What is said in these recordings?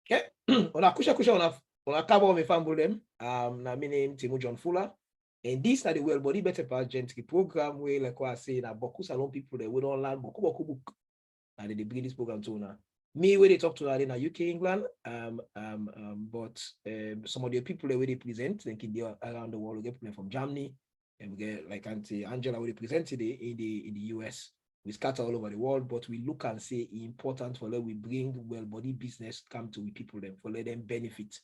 Okay. On a kusha on a cover of a family na my name Timo John Fuller. And this are the Bodi Betteh Gentri program where, like what I say, na boku salon people that we don't learn boku book. And they bring this program to now. Me where they talk to in UK, England, but some of the people that where they present, they can be around the world. We get people from Germany, and we get like Auntie Angela where they present today in the US. We scatter all over the world, but we look and say it's important for let we bring Bodi business come to people them for let them benefit.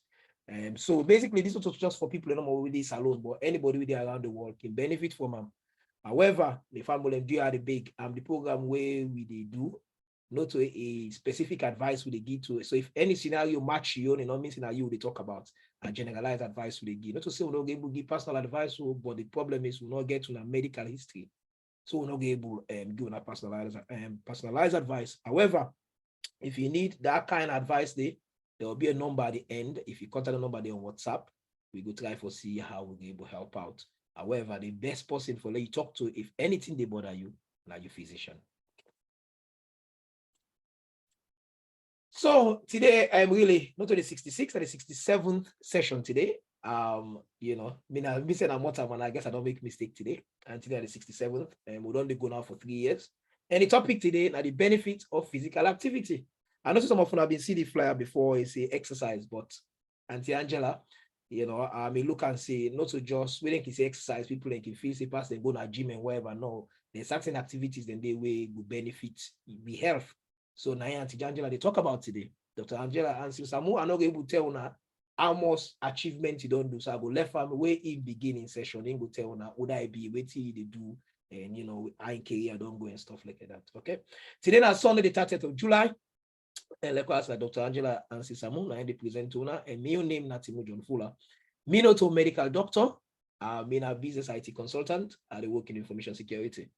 So basically, this is just for people not with this alone, but anybody with around the world can benefit from them. However, the family do are the big the program where we they do not to a specific advice we they give to. So if any scenario match you, not mean scenario they talk about and generalized advice we they give. Not to say we're not able to give personal advice, but the problem is we'll not get to a medical history. So we're not able to give a personalized advice. However, if you need that kind of advice, there will be a number at the end. If you contact the number there on WhatsApp, we go try for see how we'll be able to help out. However, the best person for let you talk to, if anything they bother you, like your physician. So today I'm really not to the 66th and the 67th session today. You know, I'm missing a more time and I guess I don't make mistake today. And today at the 67th, and we'll only go now for 3 years. And the topic today are the benefits of physical activity. I know some of you have been seeing the flyer before, it's a exercise, but Auntie Angela, you know, I may look and say, not to just, we don't say exercise, people like can feel say pass and go to a gym and whatever. No, there's certain activities then they will benefit the health. So now Auntie Angela, they talk about today. Dr. Angela Hanciles-Amu, I'm not able to tell now how much achievement you don't do. So I go left from where it begin in session, then go tell now would I be waiting they do and you know I career don't go and stuff like that. Okay. Today now Sunday the 30th of July. And like us, Dr. Angela Hanciles-Amu, I the presenter, and my name is Timo John Fuller. Me not a medical doctor, me a business IT consultant, I work in information security.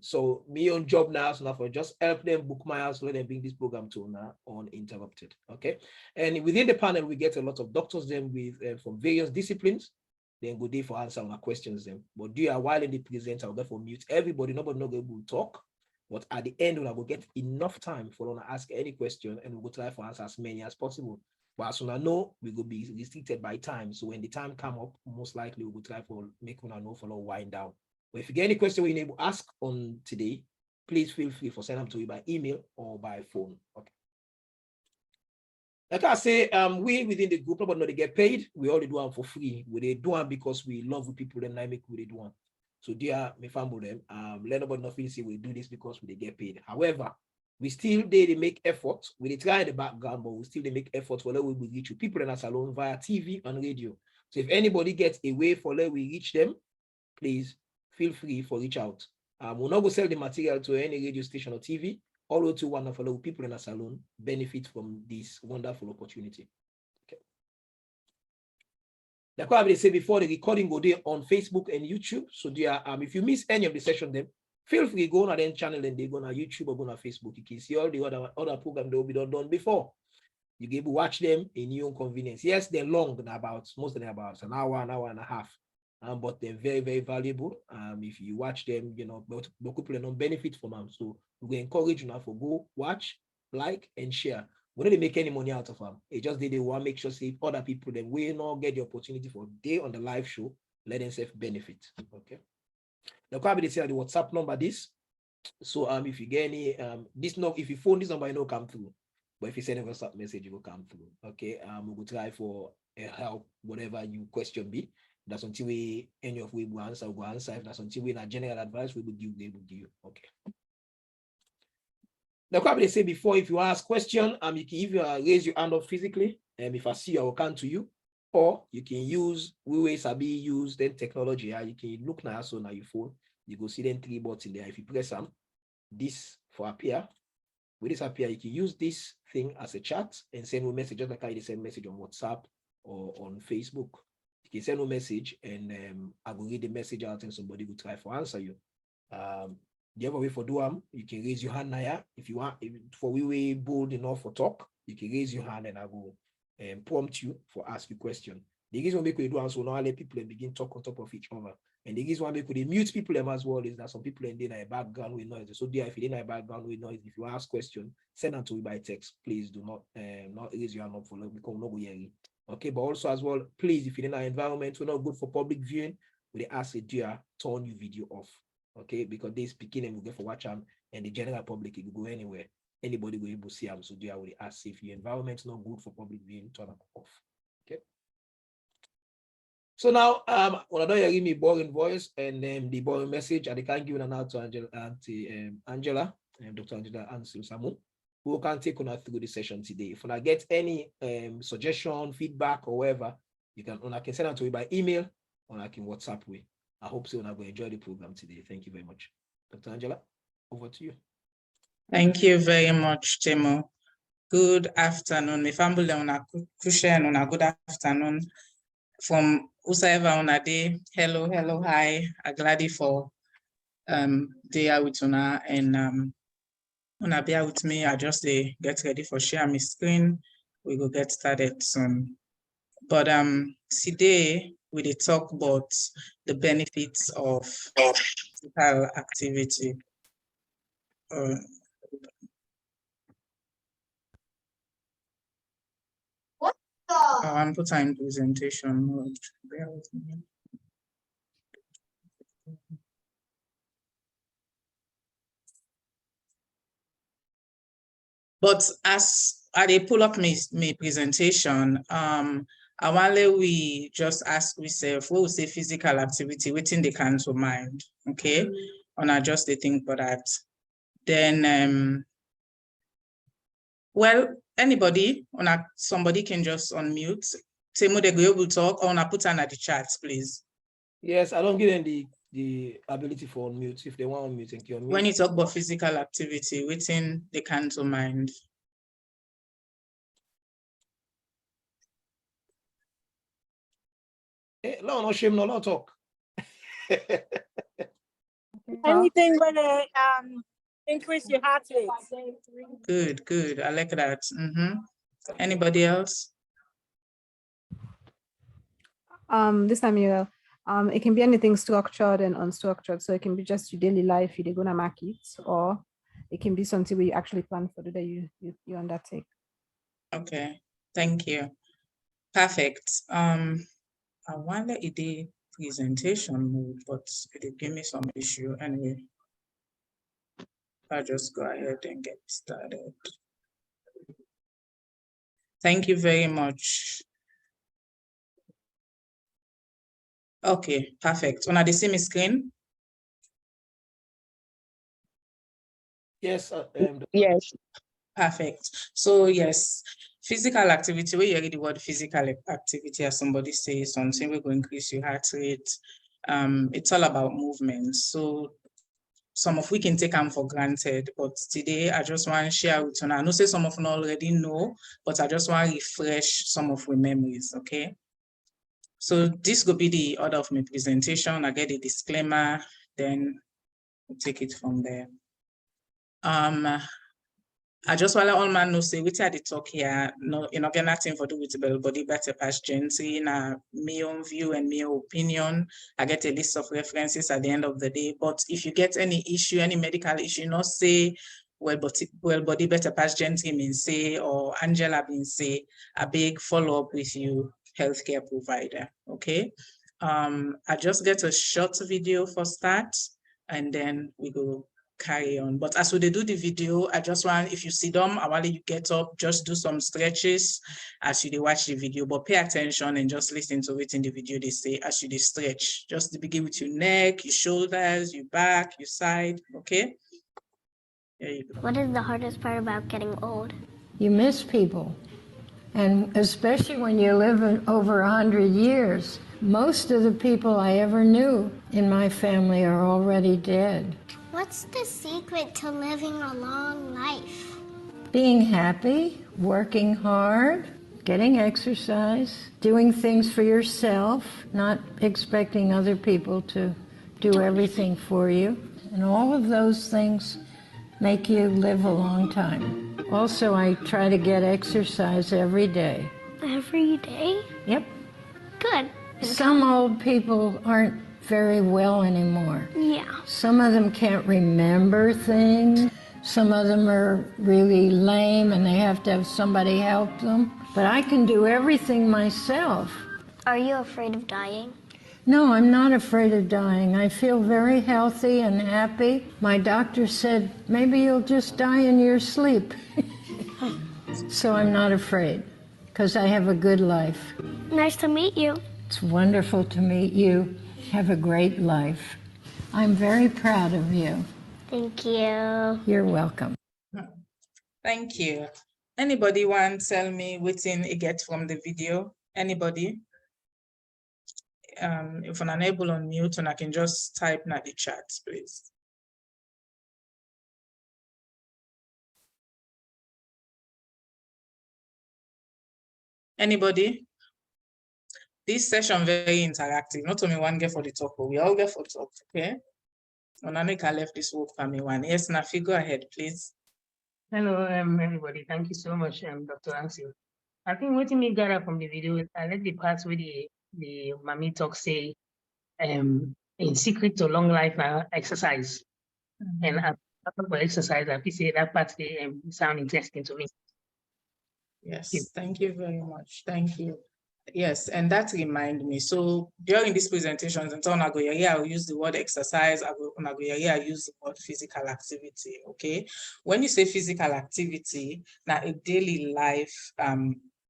So me on job now, so now for just help them book my house, let them bring this program to now uninterrupted. Okay. And within the panel, we get a lot of doctors them with from various disciplines. Then go there for answer on our questions them. But do you while in the presenter, I'll go for mute everybody, nobody not able to talk. But at the end, we'll get enough time for them to ask any question and we'll go try for answer as many as possible. But as soon as I know, we will be restricted by time. So when the time come up, most likely we'll try for make one know for a wind down. But if you get any question we need to ask on today, please feel free for send them to you by email or by phone. Okay. Like I say, we within the group, nobody know they get paid. We only do them for free. We they do them because we love the people and I make we do them. So dear me family them, let nobody know feel say we do this because we get paid. However, we still they make effort. We try in the background, but we still they make effort for let we reach you people in a salon via TV and radio. So if anybody gets a way for let we reach them, please feel free for reach out. We'll not go sell the material to any radio station or TV. All to wonderful people in a salon benefit from this wonderful opportunity. Okay. Like what I say before, the recording go there on Facebook and YouTube. So there, if you miss any of the session, then feel free go on their channel and they go on YouTube or go on Facebook. You can see all the other program that will be done before. You can watch them in your own convenience. Yes, they're long, about most of them about an hour and a half. But they're very, very valuable. If you watch them, you know, but people don't benefit from them. So we encourage you now for go watch, like, and share. We don't make any money out of them. It just they want to make sure say other people then will not get the opportunity for day on the live show, let themselves benefit. Okay. Now probably they say the WhatsApp number this. So if you get any this number, if you phone this number, you know come through. But if you send a WhatsApp message, it will come through. Okay. We will try for help, whatever you question be. That's until we any of we will answer, we'll answer. If that's until we in a general advice, we will give you. Okay. Now, probably say before, if you ask question, you can either raise your hand up physically, and if I see you, I will come to you, or you can use we sabi use then technology. You can look now so now your phone, you go see them 3 buttons there. If you press them, this for appear. With this appear, you can use this thing as a chat and send a message, just like I send message on WhatsApp or on Facebook. You can send a message and I will read the message out and somebody will try for answer you. The other way for do you can raise your hand now. If you want, for we bold enough for talk, you can raise your hand and I will prompt you for ask you question. The reason we make we do so now let people begin talk on top of each other. And the reason why we could mute people them as well is that some people in the background with noise. So there, if you didn't background with noise, if you ask question, send them to me by text. Please do not raise your hand up for because no hearing. Okay, but also as well, please, if you're in our environment, we're not good for public viewing, we ask a dear turn your video off. Okay, because they speaking and we get for watch them and the general public it will go anywhere. Anybody will able to see them. So dear will ask if your environment's not good for public viewing, turn them off. Okay. So now, when I don't hear me boring voice and the boring message, and they can't give an out to Angela, Dr. Angela Hanciles-Amu, who can take on through the session today. If I get any suggestion, feedback, or whatever, you can send it to me by email or I can WhatsApp with. I hope so. And I'm going to enjoy the program today. Thank you very much. Dr. Angela, over to you. Thank you very much, Timo. Good afternoon. My family on a good afternoon. From whosoever on a day, hello, hi. I'm glad for day with una and una be with me. I just get ready for share my screen. We will get started soon. But today we will talk about the benefits of physical activity. I'm putting in presentation mode. Bear with me. But as I pull up my presentation, I want we just ask ourselves, what we say physical activity, within the can to mind, okay? And I just think for that. Then, well, anybody, somebody can just unmute. Timo, they go able to talk, or put on the chats, please. Yes, I don't give them the ability for unmute. If they want unmute, thank you. Unmute. When you talk about physical activity, within the can to mind. No shame, no talk. Anything when they increase your heart rate. Good. I like that. Anybody else? This time it can be anything structured and unstructured. So it can be just your daily life, you're gonna mark it, or it can be something where you actually plan for the day you undertake. Okay, thank you. Perfect. I wonder if the presentation mode, but it give me some issue anyway. I'll just go ahead and get started. Thank you very much. Okay, perfect. Wanna they see my screen? Yes. Yes. Perfect. So yes, physical activity, where you read the word physical activity, as somebody says, something will go increase your heart rate. It's all about movement. So some of we can take them for granted, but today I just want to share with you. I know say some of you already know, but I just want to refresh some of your memories, okay? So this will be the order of my presentation. I get a disclaimer, then we'll take it from there. I just want all man know say we tell the talk here, no, you know, get nothing for do with Bodi Bεtεh past Gentri, na my own view and my opinion. I get a list of references at the end of the day. But if you get any issue, any medical issue, not say, well, Bodi Bεtεh past Gentri means say, or Angela means say, a big follow up with you, healthcare provider. Okay. I just get a short video for start, and then we go carry on. But as we do the video, I just want, if you sit down, I want you get up, just do some stretches as you watch the video, but pay attention and just listen to it in the video they say as you stretch. Just to begin with your neck, your shoulders, your back, your side, okay? There you go. What is the hardest part about getting old? You miss people. And especially when you live over 100 years, most of the people I ever knew in my family are already dead. What's the secret to living a long life? Being happy, working hard, getting exercise, doing things for yourself, not expecting other people to do everything for you. And all of those things make you live a long time. Also, I try to get exercise every day. Every day? Yep. Good. Some old people aren't very well anymore. Yeah. Some of them can't remember things. Some of them are really lame and they have to have somebody help them. But I can do everything myself. Are you afraid of dying? No, I'm not afraid of dying. I feel very healthy and happy. My doctor said, maybe you'll just die in your sleep. So I'm not afraid because I have a good life. Nice to meet you. It's wonderful to meet you. Have a great life. I'm very proud of you. Thank you. You're welcome. Thank you. Anybody want to tell me what you get from the video? Anybody? If I'm unable to unmute, and I can just type in the chat, please. Anybody? This session very interactive. Not only one get for the talk, but we all get for talk, okay? Onanika left this work for me one. Yes, Nafi, go ahead, please. Hello, everybody. Thank you so much, Dr. Hancil. I think what me gather from the video, I let the parts where the mommy talk say, in secret to long life exercise. And after exercise, I feel say that part they sound interesting to me. Yes, thank you very much. Thank you. Yes, and that remind me. So during these presentations, and so I'll use the word exercise, I'll use the word physical activity. Okay. When you say physical activity, now a daily life,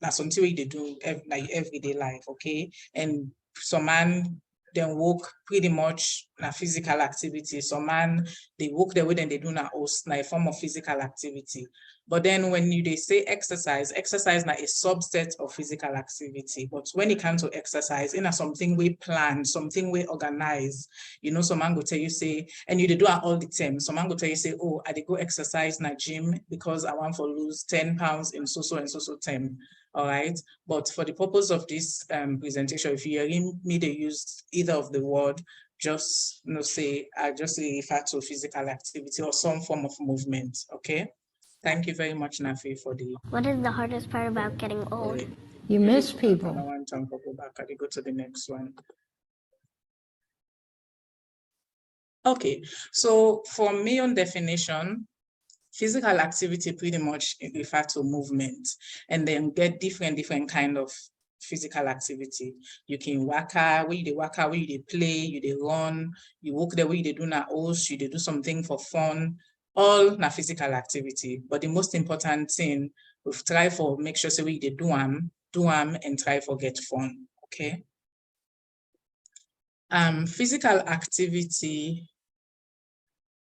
that's something they do like everyday life, okay? And some man then work pretty much na physical activity. Some man they work the way then they do na a form of physical activity. But then when they say exercise na a subset of physical activity. But when it comes to exercise, in something we plan, something we organize, you know, some man go tell you say, and you do it all the time. Some man go tell you say, oh, I go exercise in a gym because I want to lose 10 pounds in so and so time. All right. But for the purpose of this presentation, if you're hearing me, they use either of the word, just refer to physical activity or some form of movement. Okay. Thank you very much, Nafi, for the. What is the hardest part about getting old? You miss I people. want to go back. I go to the next one. Okay. So for me on definition, physical activity pretty much refer to movement, and then get different kind of physical activity. You can waka, where you play, you run, you walk the way you do na host, you do something for fun, all na physical activity. But the most important thing, we've tried for make sure so we do them and try for get fun. Okay. Physical activity,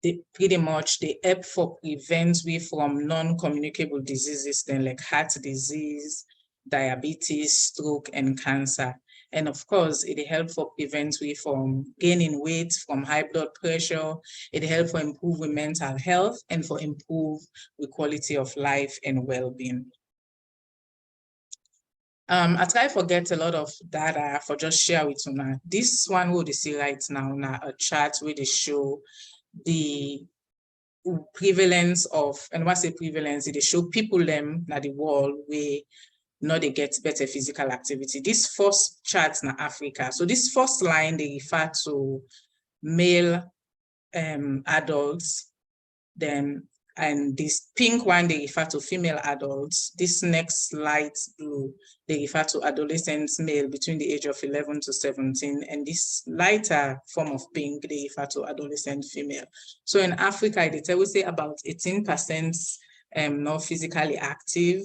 they pretty much they help for prevent we from non-communicable diseases then like heart disease, diabetes, stroke, and cancer. And of course, it helps for prevent we from gaining weight, from high blood pressure. It helps for improve with mental health and for improve with quality of life and well-being. I try to get a lot of data for just share with you now. This one what they see right now, a chart where they show the prevalence of, and what's the prevalence, they show people them na the world where they get better physical activity. This first chart na Africa. So this first line, they refer to male adults, then, and this pink one, they refer to female adults. This next light blue, they refer to adolescents male between the age of 11 to 17. And this lighter form of pink, they refer to adolescent female. So in Africa, they tell we say about 18% not physically active.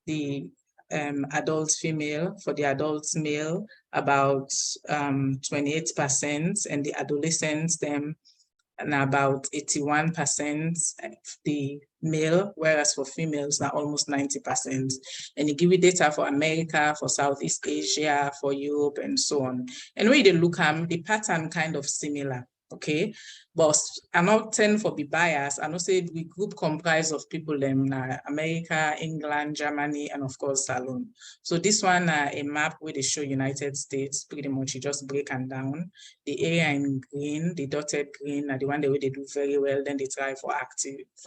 The adult female, for the adults male, about 28%, and the adolescents, them, and about 81% the male, whereas for females, now almost 90%. And it give you data for America, for Southeast Asia, for Europe, and so on. And when you look at the pattern kind of similar, okay? But I'm not tend for be biased. I know say we group comprise of people in America, England, Germany, and of course Salon. So this one a map where they show United States, pretty much you just break them down. The area in green, the dotted green are the one that they do very well, then they try for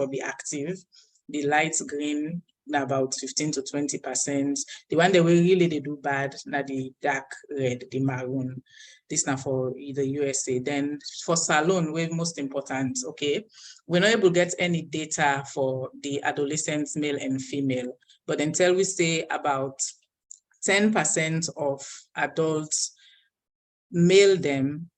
be active. The light green now about 15 to 20%. The one that we really they do bad, now the dark red, the maroon. This now for the USA. Then for salon, we're most important, okay? We're not able to get any data for the adolescents, male and female, but until we say about 10% of adults male them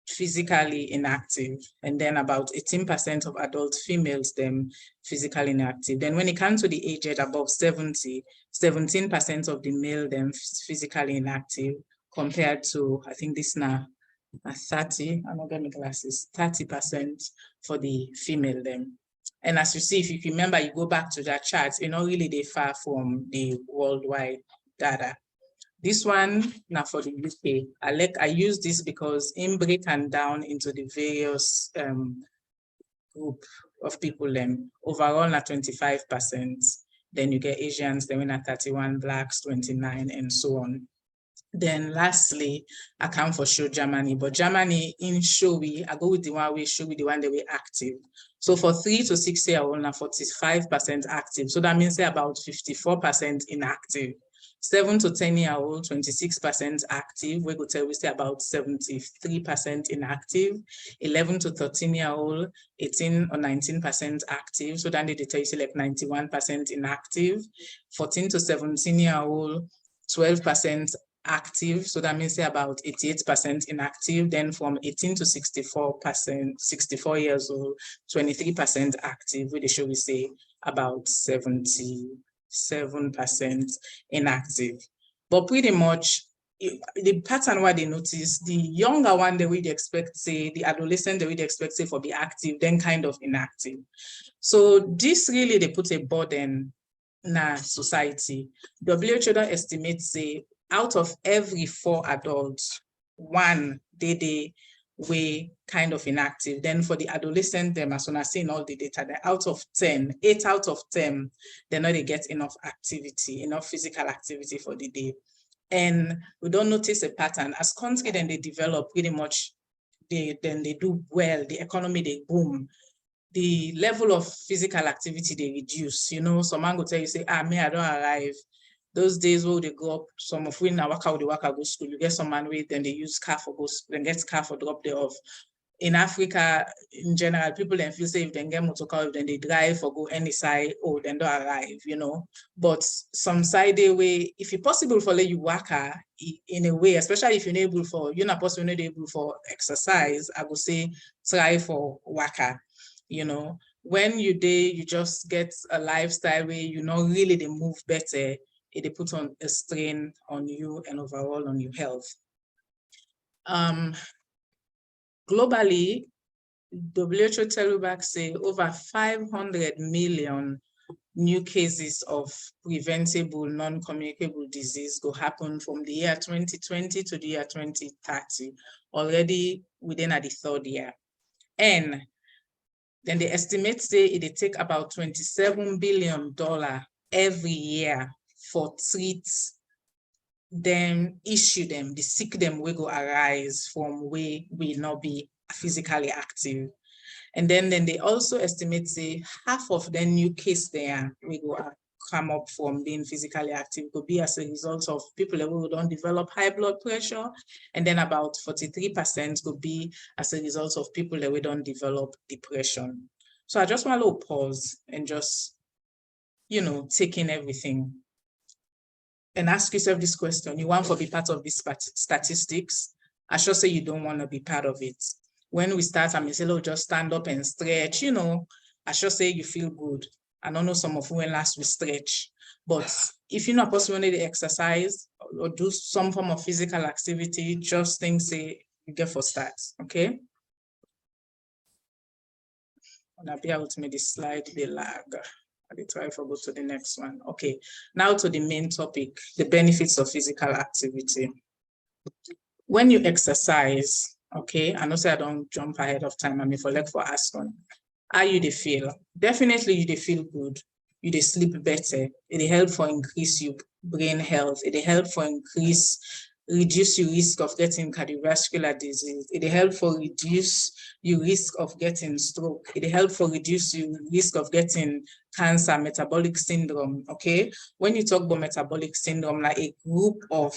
physically inactive, and then about 18% of adult females them physically inactive. Then when it comes to the age above 70, 17% of the male them physically inactive, compared to, I think this now 30, I'm not getting glasses, 30% for the female them. And as you see, if you remember, you go back to that chart, you're not really that far from the worldwide data. This one, now for the UK, I use this because in breaking down into the various group of people, then overall na 25%. Then you get Asians, then we na 31, Blacks 29, and so on. Then lastly, I count for show Germany, but Germany in show I go with the one we show with the one that we active. So for 3 to 6 year old, now 45% active. So that means they're about 54% inactive. 7 to 10 year old, 26% active. We go tell we say about 73% inactive. 11 to 13 year old, 18 or 19% active. So then they tell you say like 91% inactive. 14 to 17 year old, 12% active. So that means they're about 88% inactive. Then from 18 to 64 years old, 23% active. With the show we say about 77% inactive. But pretty much the pattern what they notice, the younger one they would expect, say the adolescent they would expect say for be active, then kind of inactive. So this really they put a burden in our society. WHO estimates say out of every 4 adults, 1 they way kind of inactive. Then for the adolescent, them as soon as seeing all the data, they're out of 10, 8 out of 10, they know they get enough activity, enough physical activity for the day. And we don't notice a pattern. As country then they develop pretty much, then they do well, the economy they boom. The level of physical activity they reduce. You know, some man go tell you say, me, I don't arrive. Those days where they go up, some of we now work out, they work out, go school. You get some man with, then they use car for go, then get car for drop there off. In Africa, in general, people then feel safe, then get motor car, then they drive or go any side, oh, then don't arrive, you know. But some side way, if it's possible for let you work in a way, especially if you're able for, you're not possible not able for exercise, I would say try for worker, you know. When you just get a lifestyle where you know really they move better, it put on a strain on you and overall on your health. Globally, WHO tell back say over 500 million new cases of preventable non-communicable disease go happen from the year 2020 to the year 2030, already within the 3rd year. And then they estimate say it take about $27 billion every year for treat them, issue them, the sick them will go arise from where we not be physically active. And then they also estimate say half of the new case there we go come up from being physically active could be as a result of people who don't develop high blood pressure, and then about 43% could be as a result of people that we don't develop depression. So I just want to pause and just, you know, take in everything and ask yourself this question. You want to be part of these statistics? I sure say you don't want to be part of it. When we start, I mean, say, just stand up and stretch, you know, I sure say you feel good. I don't know some of you when last we stretch, but if you're not possible to exercise or do some form of physical activity, just think, say, you get for start, okay? I'll be able to make this slide, the lag. I'll try to go to the next one. Okay, now to the main topic, the benefits of physical activity. When you exercise, okay, I know say I don't jump ahead of time, I mean for ask on, how you they feel? Definitely you they feel good, you they sleep better, it help for increase your brain health, it help for increase reduce your risk of getting cardiovascular disease. It help for reduce your risk of getting stroke. It help for reduce your risk of getting cancer, metabolic syndrome, okay? When you talk about metabolic syndrome, like a group of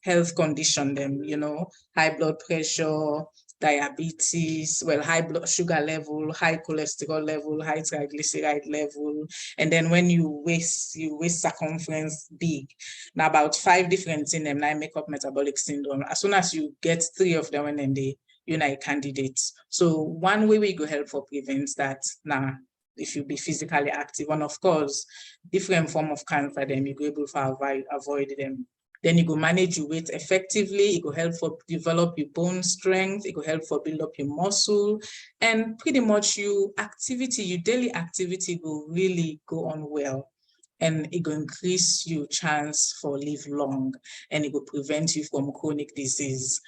health condition them, you know, high blood pressure, diabetes, well, high blood sugar level, high cholesterol level, high triglyceride level, and then when you waist circumference big. Now about 5 different things them now make up metabolic syndrome. As soon as you get 3 of them, and then you're not a candidate. So one way we go help for prevent that now. If you be physically active, and of course, different form of cancer, then you go able to avoid them. Then you go manage your weight effectively. It will help for develop your bone strength. It will help for build up your muscle, and pretty much your activity, your daily activity will really go on well, and it will increase your chance for live long, and it will prevent you from chronic disease.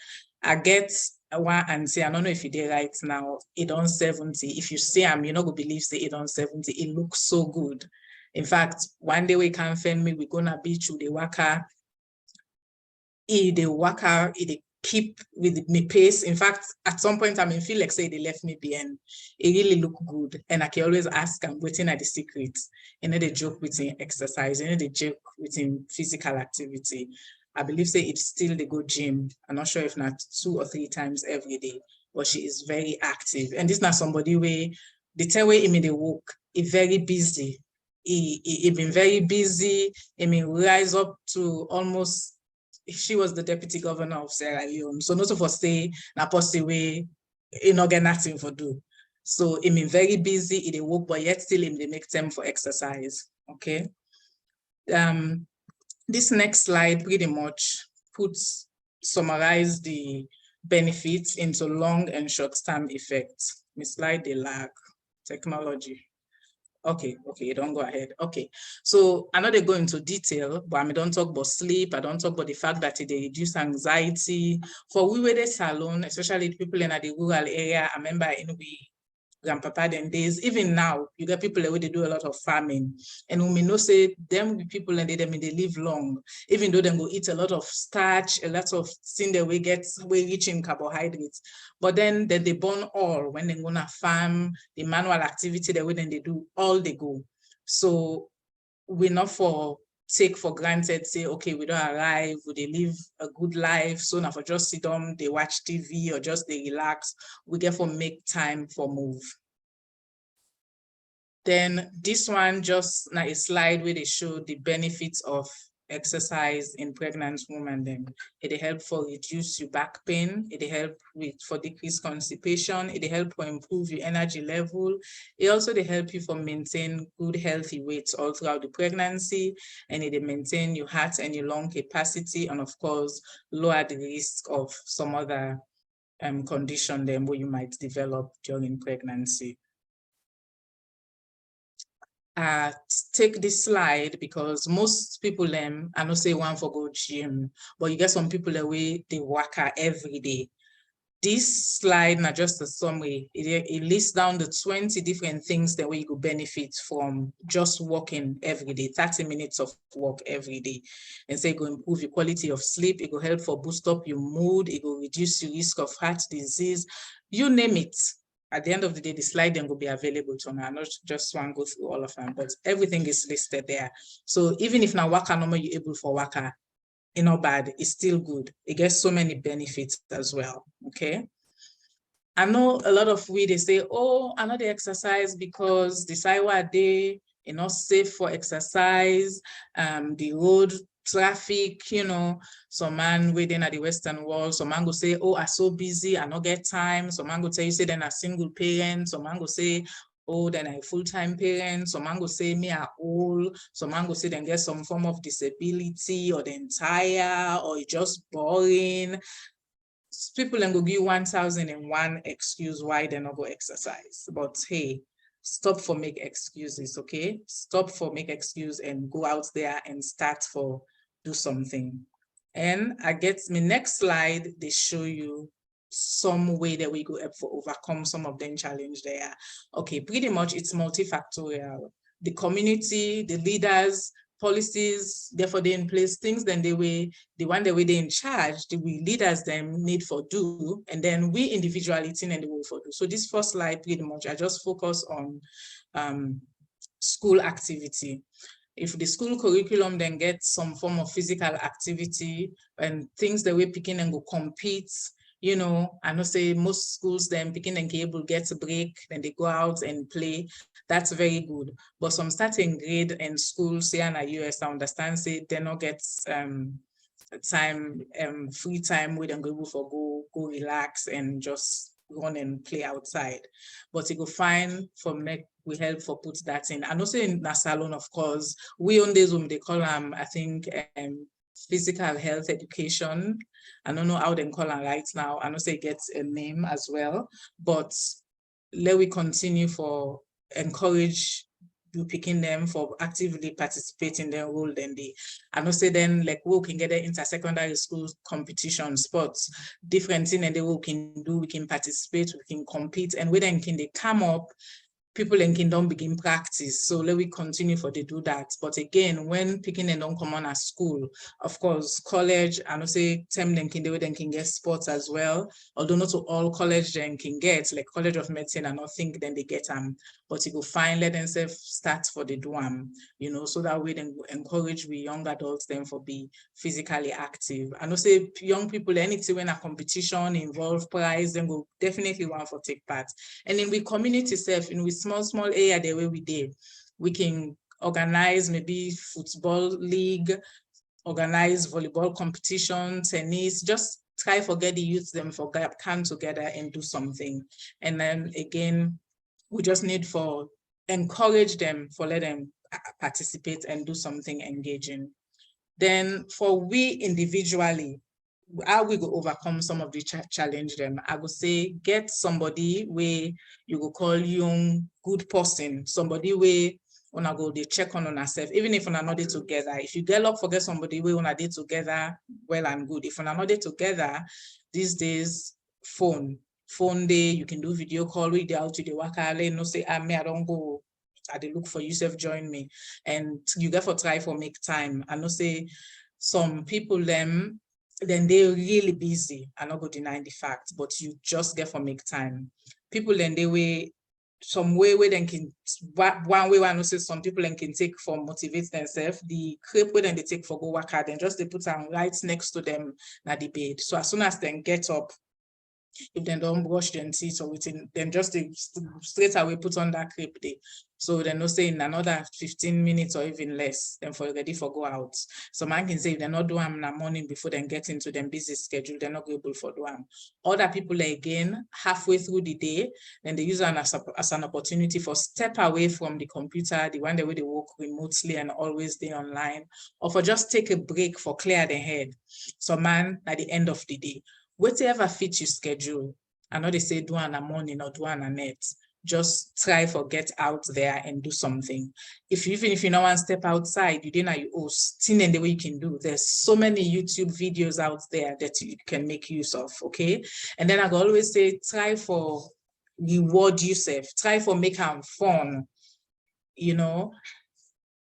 I get one and say, I don't know if you did right now, it on 70. If you see I'm, you're not gonna believe say it on 70. It looks so good. In fact, one day we can find me, we're gonna be through the waka. It keep with me pace. In fact, at some point I may feel like say they left me behind. It really look good. And I can always ask, I'm waiting at the secrets. You know, they joke with exercise, you know, they joke with physical activity. I believe say it's still the good gym. I'm not sure if not 2 or 3 times every day, but she is very active. And this is not somebody where the tell way they work, it's very busy. He been very busy. I mean, rise up to almost, she was the deputy governor of Sierra Leone. So not for say, na way, you know, get nothing for do. So I mean, very busy, they work, but yet still they make time for exercise, okay? This next slide pretty much summarize the benefits into long and short-term effects. My slide, they lag, technology. Okay, don't go ahead. Okay, so I know they go into detail, but I don't talk about sleep. I don't talk about the fact that they reduce anxiety. For we were the salon, especially people in the rural area, I remember in we grandpapa them days, even now, you get people where they do a lot of farming. And we may know say them people and they live long, even though they go eat a lot of starch, a lot of things that we rich in carbohydrates. But then they burn all when they're gonna farm, the manual activity that they do, all they go. So we're not take for granted, say, okay, we don't arrive, would they live a good life? So now for just sit down, they watch TV or just they relax, we get for make time for move. Then this one just now a slide where they show the benefits of exercise in pregnant women. Then it help for reduce your back pain. It help for decrease constipation. It help for improve your energy level. It also they help you for maintain good healthy weights all throughout the pregnancy, and it maintain your heart and your lung capacity, and of course lower the risk of some other condition then where you might develop during pregnancy. Take this slide because most people I know say one for go gym, but you get some people away they work every day. This slide not just a summary. It lists down the 20 different things that we could benefit from just walking every day, 30 minutes of walk every day. And say it will improve your quality of sleep. It will help for boost up your mood. It will reduce your risk of heart disease. You name it. At the end of the day, the slide then will be available to me. I not just want to go through all of them, but everything is listed there. So even if now waka number you're able for waka, it's not bad, it's still good. It gets so many benefits as well, okay? I know a lot of they say, oh, I know they exercise because the sidewalk day is not safe for exercise, the road traffic, you know, some man waiting at the Western Wall, some man go say, oh, I'm so busy, I not get time. Some man go tell you, say, then a single parent. Some man go say, oh, then I full-time parent. Some man go say, me are old. Some man go say, then get some form of disability, or then tired, or it's just boring. People then go give 1,001 excuse why they not go exercise. But hey, stop for make excuses, okay? Stop for make excuse and go out there and start for do something. And I get my next slide, they show you some way that we go up for overcome some of them challenge there. Okay, pretty much it's multifactorial. The community, the leaders, policies, therefore they in place, things then the one that they in charge, the leaders them need for do, and then we individually think and they will for do. So this first slide pretty much I just focus on school activity. If the school curriculum then gets some form of physical activity and things that we're picking and go compete, you know, I know say most schools then picking and able get a break, then they go out and play. That's very good. But some starting grade and schools here in the US, I understand say they not get time, free time where they go for go relax and just run and play outside. But you go find from next we help for put that in. And also in the salon, of course, we on this room they call them I think physical health education. I don't know how they call them right now. I know say it gets a name as well, but let we continue for encourage you picking them for actively participating in their role. Then they, I know say then like we can get the inter-secondary school competition sports, different thing and they we can do, we can participate, we can compete, and when then can they come up, people in Kingdom begin practice. So let we continue for they do that. But again, when picking and don't come on at school, of course, college, I know say term then can get sports as well. Although not to all college then can get, like College of Medicine, I don't think then they get but you go find let themselves start for the do you know, so that way then encourage we young adults then for be physically active. I know say young people, anything when a competition involve prize, then go definitely want for take part. And in we community self, in we small area the way we did, we can organize maybe football league, organize volleyball competition, tennis, just try for get the youth them for come together and do something. And then again, we just need for encourage them for let them participate and do something engaging. Then for we individually, how we go overcome some of the challenge them, I would say get somebody where you go call young good person, somebody where when I go they check on ourselves, even if we're not there together. If you get up forget somebody where when I did together, well and good. If we're not there together, these days phone day, you can do video call with the out to the worker, no say me I don't go. I they look for yourself, join me, and you get for try for make time. I know say some people then they're really busy. I'm not going to deny the fact, but you just get for make time. People then they way some way where they can one way I know say some people then can take for motivate themselves. The crepe where then they take for go work hard, and just they put them right next to them at the bed. So as soon as they get up, if they don't brush their teeth or within, then just they straight away put on that crepe day. So they're not saying another 15 minutes or even less, then for ready for go out. So man can say if they're not doing them in the morning before they get into their busy schedule, they're not able for doing. Other people again, halfway through the day, then they use it as an opportunity for step away from the computer, the one the way they work remotely and always they online, or for just take a break for clear the head. So man, at the end of the day, whatever fits your schedule, I know they say do in the morning or do in the night, just try for get out there and do something. Even if you don't want to step outside, you didn't know you still in the way you can do. There's so many YouTube videos out there that you can make use of, okay? And then I always say, try for reward yourself, try for make them fun, you know?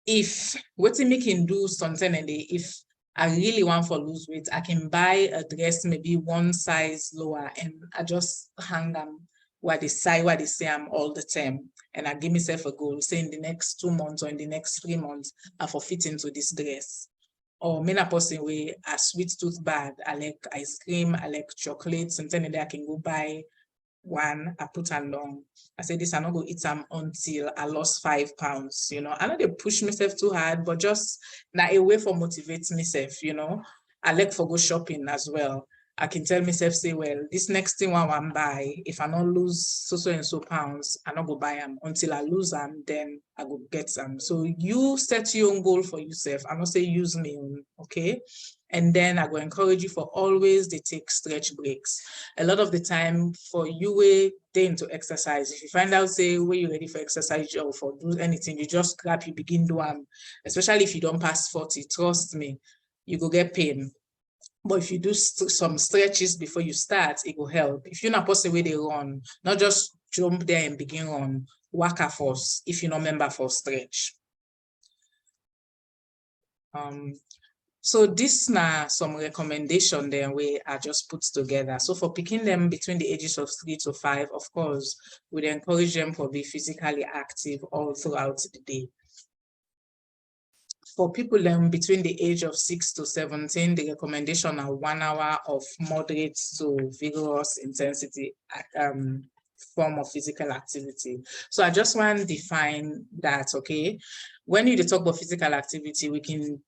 If what you can do something and if I really want for lose weight, I can buy a dress maybe one size lower and I just hang them where they say I'm all the time. And I give myself a goal, say in the next 2 months or in the next 3 months, I for fit into this dress. Or me a person where a sweet tooth bad, I like ice cream, I like chocolate, something that I can go buy one, I put along. I said this, I'm not going to eat them until I lost 5 pounds, you know. I know they push myself too hard, but just now a way for motivate myself, you know. I like for go shopping as well. I can tell myself, say, well, this next thing I want to buy, if I not lose so and so pounds, I not go buy them. Until I lose them, then I go get them. So you set your own goal for yourself. I not say use me, okay? And then I go encourage you for always they take stretch breaks. A lot of the time for you then to exercise, if you find out say where you're ready for exercise or for do anything, you just grab, you begin doing, especially if you don't pass 40, trust me, you go get pain. But if you do some stretches before you start, it will help. If you're not possible where they run, not just jump there and begin run, work a force if you're not member for stretch. So this now some recommendation then we are just put together. So for picking them between the ages of 3 to 5, of course, we'd encourage them to be physically active all throughout the day. For people then between the age of 6 to 17, the recommendation are 1 hour of moderate to vigorous intensity form of physical activity. So I just want to define that, okay? When you talk about physical activity, we can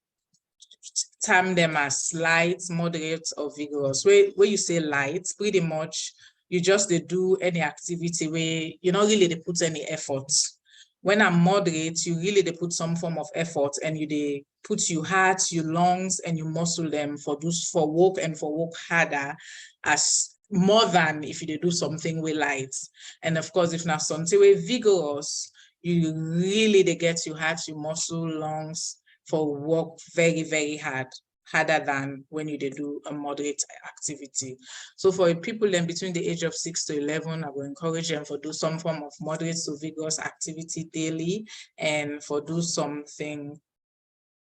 term them as light, moderate, or vigorous. Where you say light, pretty much you just do any activity where you not really put any effort. When I'm moderate, you really put some form of effort, and you put your heart, your lungs, and you muscle them for work harder as more than if you do something with light. And of course, if not something with vigorous, you really get your heart, your muscle, lungs for work very, very hard, harder than when you do a moderate activity. So for people then between the age of 6 to 11, I will encourage them for do some form of moderate to vigorous activity daily, and for do something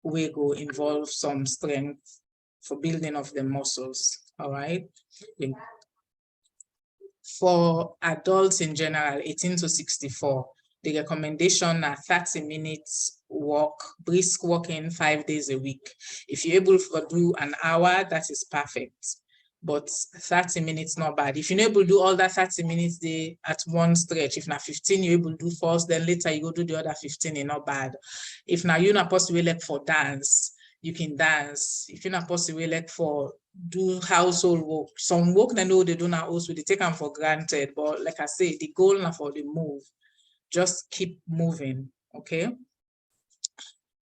we go involve some strength for building of the muscles, all right? For adults in general, 18 to 64, the recommendation are 30 minutes walk, brisk walking 5 days a week. If you're able to do an hour, that is perfect. But 30 minutes not bad. If you're able to do all that 30 minutes day at one stretch, if not 15, you're able to do first, then later you go do the other 15, it's not bad. If now you're not possible like for dance, you can dance. If you're not possible like for do household work, some work they know they do not also, they take them for granted. But like I say, the goal now for the move, just keep moving, okay?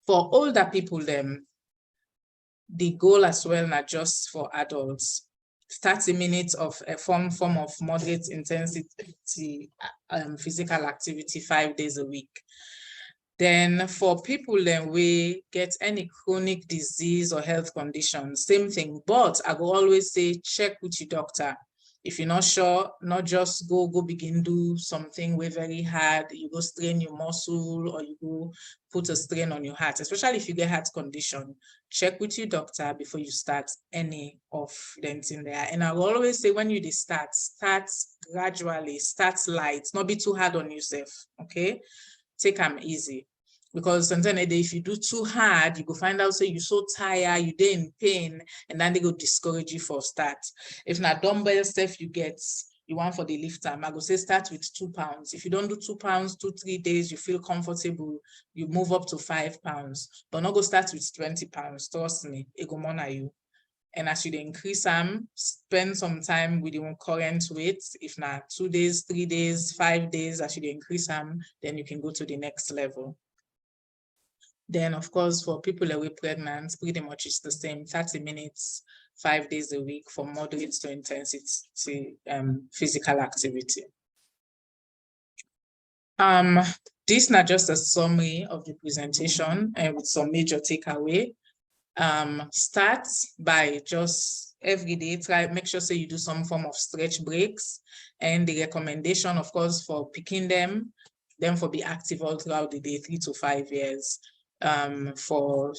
For older people, then, the goal as well, not just for adults, 30 minutes of a form of moderate intensity physical activity 5 days a week. Then for people then we get any chronic disease or health condition, same thing, but I will always say check with your doctor. If you're not sure, not just go begin do something way very hard, you go strain your muscle or you go put a strain on your heart, especially if you get heart condition. Check with your doctor before you start any of them in there. And I will always say when you start gradually, start light, not be too hard on yourself, okay? Take them easy. Because sometimes if you do too hard, you go find out say you're so tired, you're in pain, and then they go discourage you for start. If not dumbbell stuff you want for the lift time, I go say start with 2 pounds. If you don't do 2 pounds, 2-3 days, you feel comfortable, you move up to 5 pounds. But not go start with 20 pounds. Trust me, it go more you. And as you increase them, spend some time with your current weight. If not 2 days, 3 days, 5 days, as you increase them, then you can go to the next level. Then, of course, for people that were pregnant, pretty much it's the same, 30 minutes, 5 days a week for moderate to intensity physical activity. This is not just a summary of the presentation with some major takeaway. Start by just every day, make sure say you do some form of stretch breaks, and the recommendation, of course, for picking them for be active all throughout the day, 3 to 5 years. For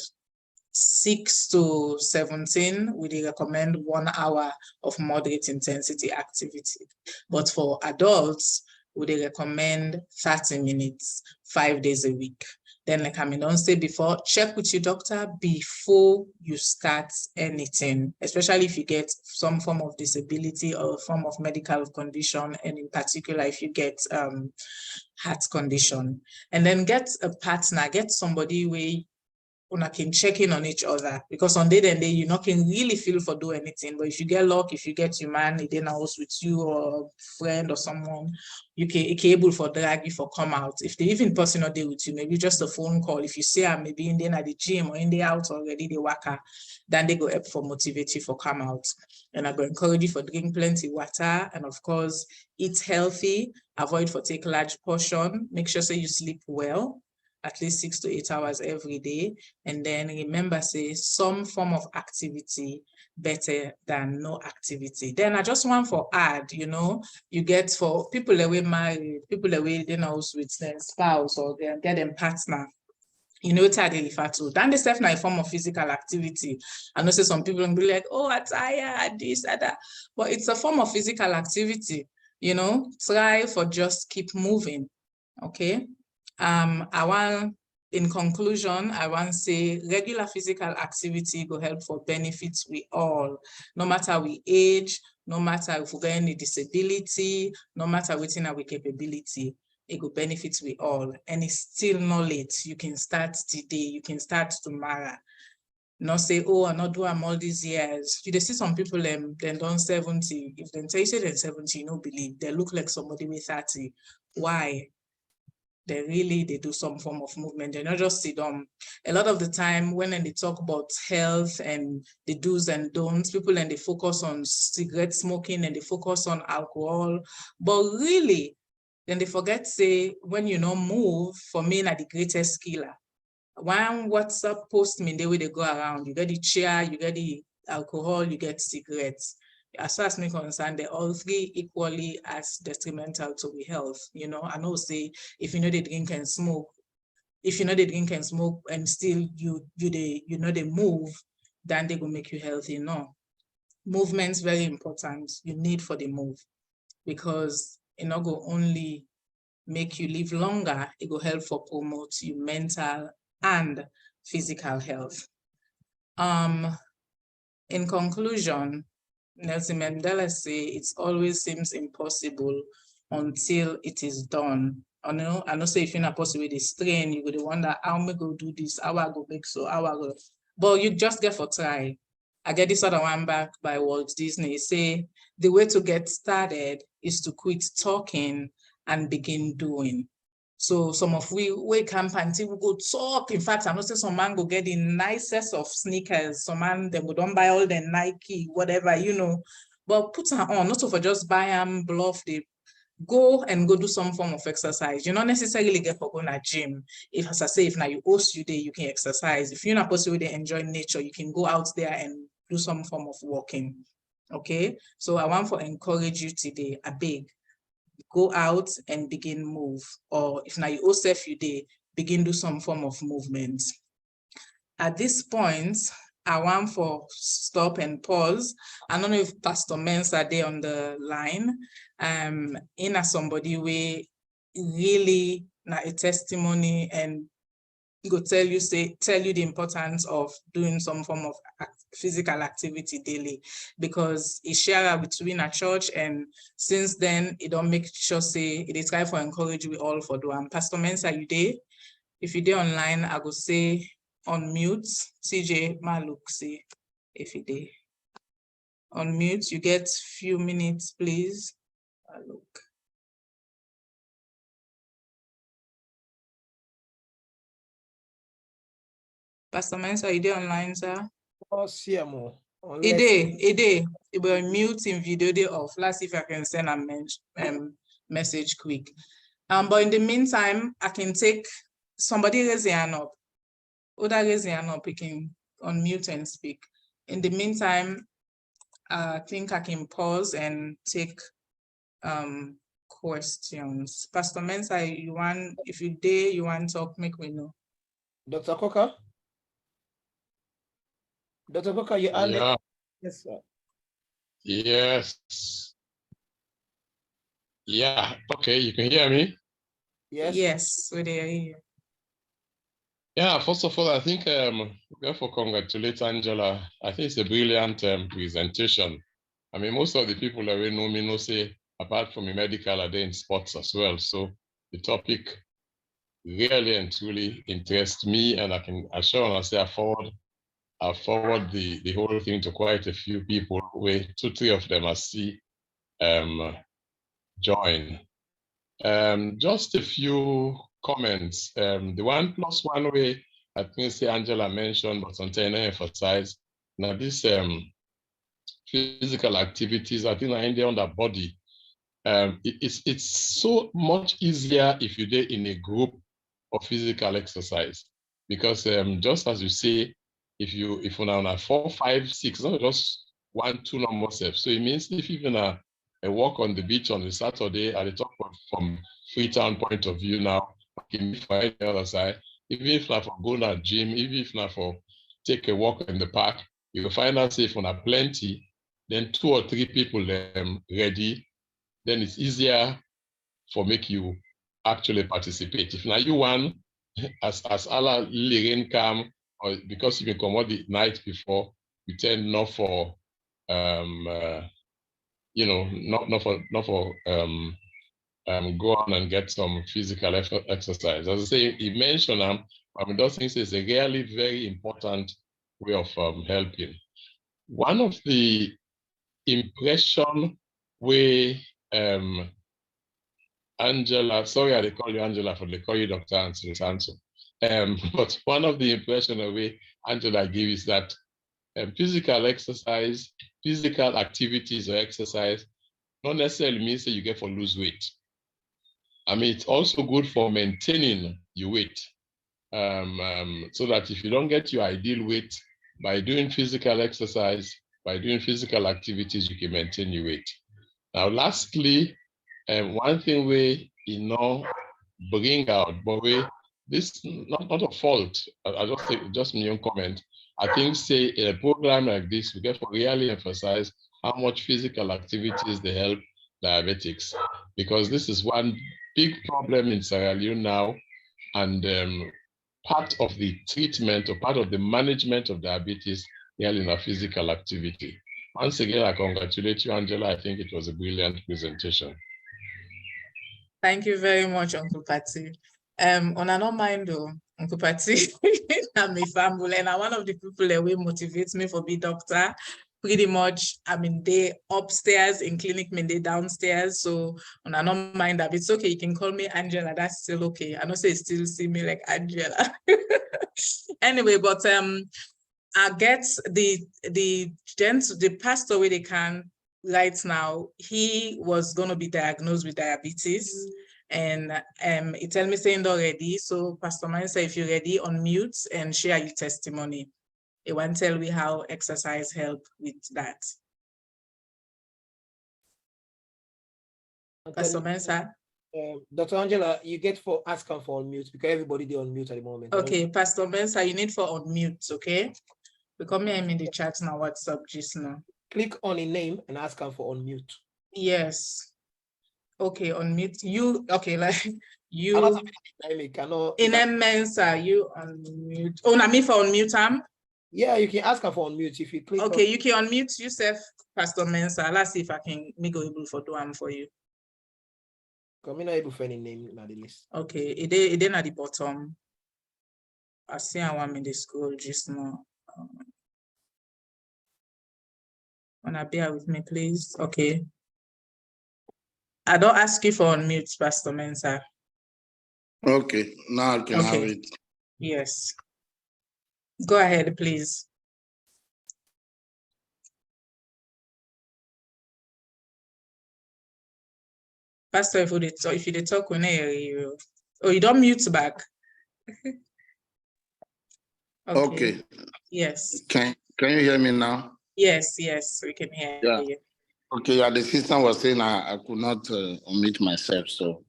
6 to 17, we recommend 1 hour of moderate intensity activity. But for adults, we recommend 30 minutes, 5 days a week. Then, like I don't say before, check with your doctor before you start anything, especially if you get some form of disability or a form of medical condition, and in particular, if you get heart condition. And then get a partner, get somebody where you can check in on each other, because on day you not can really feel for do anything. But if you get luck, if you get your man in a house with you or a friend or someone, you can able for drag you for come out. If they even personal day with you, maybe just a phone call. If you say I'm maybe in there at the gym or in the out already, they work out, then they go up for motivate you for come out. And I go encourage you for drink plenty water, and of course eat healthy, avoid for take large portion, make sure say you sleep well, at least 6 to 8 hours every day. And then remember, say some form of activity better than no activity. Then I just want for add, you get for people that were married, people that were in house with their spouse or they get them partner. You know what I refer to. Then the stuff now a form of physical activity. I know say some people will be like, oh, I'm tired, this, that. But it's a form of physical activity. You know, try for just keep moving. Okay. In conclusion, I want to say regular physical activity will help for benefits we all, no matter we age, no matter if we get any disability, no matter within our capability, it will benefit we all. And it's still not late. You can start today, you can start tomorrow. Not say, oh, I'm not doing all these years. You see some people, then done 70. If they tell you say they're 70, you don't believe. They look like somebody with 30. Why? They do some form of movement. They're not just sit down. A lot of the time when they talk about health and the do's and don'ts, people then they focus on cigarette smoking and they focus on alcohol. But really, then they forget say, when you don't move, for me, not the greatest killer. One WhatsApp post mean the way they go around, you get the chair, you get the alcohol, you get cigarettes. As far as me concerned, they're all three equally as detrimental to the health. You know, I know say if you know they drink and smoke, if you know they drink and smoke and still you know they move, then they will make you healthy. No. Movement's very important. You need for the move because it not go only make you live longer, it will help for promote your mental and physical health. In conclusion, Nelson Mandela say it always seems impossible until it is done. I know say if you're not possible with strain, you would wonder how am I go do this, how I go make so, how I go. But you just get for try. I get this other one back by Walt Disney. Say the way to get started is to quit talking and begin doing. So some of we wake up until we go talk. In fact, I know some man go get the nicest of sneakers. Some man them don't buy all the Nike, whatever, you know. But put her on, not for just buy them, bluff, they go and go do some form of exercise. You not necessarily get for going to gym. If as I say, if now you host you day, you can exercise. If you're not possible to enjoy nature, you can go out there and do some form of walking. Okay. So I want to encourage you today, I beg. Go out and begin move, or if now you yourself you day, begin do some form of movement. At this point, I want for stop and pause. I don't know if Pastor Mensah there on the line. In somebody way really not a testimony and go tell you the importance of doing some form of physical activity daily, because it's shared between a church, and since then it don't make sure say it is try for encourage we all for do. Pastor Mensah, you there? If you there online, I go say unmute. CJ Maluk say if you there. Unmute, you get few minutes, please. Look. Pastor Mensah, you there online, sir? Oh, Siamo. It will mute in video day off. Let's see if I can send a message quick. But in the meantime, I can take somebody raise their hand up. Other raise their hand up, we can unmute and speak. In the meantime, I think I can pause and take questions. Pastor Mensah, if you dare, you want to talk, make me know. Dr. Coker? Dr. Coker, you are Yeah. Yes, sir. Yes. Yeah. Okay, you can hear me? Yes, we're there. Yeah, first of all, I think therefore congratulate Angela. I think it's a brilliant presentation. I mean, most of the people that we know me know say, apart from the medical, are there in sports as well. So the topic really and truly interests me, and I can assure and say I forward the whole thing to quite a few people, where 2-3 of them I see join. Just a few comments. The 1+1 way I think say Angela mentioned, but sometimes I emphasize now this physical activities, I think in there on the body. It's so much easier if you're there in a group of physical exercise, because just as you say, if you now 4, 5, 6, not just 1, 2 normal steps. So it means if you're gonna a walk on the beach on a Saturday at the top of from Freetown point of view now, for any other side, even if not for go to gym, even if not for take a walk in the park, you will find out if on a plenty, then 2 or 3 people ready, then it's easier for make you actually participate. If now you one, as Allah rain come, or because you can come out the night before, you tend not for not for go on and get some physical exercise. As I say, he mentioned those things is a really very important way of helping. One of the impression where Angela, sorry, I call you Angela, for they call you Dr. Hanciles-Amu. But one of the impression of way Angela gives is that physical exercise, physical activities or exercise, not necessarily means that you get for lose weight. I mean, it's also good for maintaining your weight. So that if you don't get your ideal weight, by doing physical exercise, by doing physical activities, you can maintain your weight. Now, lastly, one thing we bring out, but this not a fault. I just think just my own comment. I think say in a program like this, we get to really emphasize how much physical activities they help diabetics, because this is one big problem in Sierra Leone now, and part of the treatment or part of the management of diabetes really in a physical activity. Once again, I congratulate you, Angela. I think it was a brilliant presentation. Thank you very much, Uncle Patty. On another mind though, Uncle Patty, I'm a family, and I'm one of the people that will motivate me for be doctor. Pretty much, I mean, they upstairs in clinic, I mean, they downstairs. So on another mind that it's okay, you can call me Angela, that's still okay. I know say still see me like Angela. Anyway, but I get the pastor where they can right now, he was going to be diagnosed with diabetes, and he tell me saying already. So Pastor Man say, if you're ready, unmute and share your testimony. He want to tell me how exercise help with that. Pastor Mensa. Dr. Angela, you get for asking for unmute because everybody they unmute at the moment. Okay, Pastor Mensa, you need for unmute, okay? Because me, I'm in the chat now, WhatsApp just now. Click on a name and ask them for unmute. Yes. Okay, unmute. You, okay, like you. In a Mensa, you unmute. Oh, na me for unmute, Yeah, you can ask her for unmute if you click. Okay, you can unmute yourself, Pastor Mensa. Let's see if I can go able for do one for you. I'm not able for any name in the list. Okay, it then at the bottom. I see I want in the school just now. Wanna bear with me, please? Okay. I don't ask you for unmute, Pastor Mensa. Okay, now I can have it. Yes. Go ahead, please. Pastor, if you talk, oh, you don't mute back. Okay. Yes. Can you hear me now? Yes, we can hear you. Okay, yeah, the system was saying I could not unmute myself, so.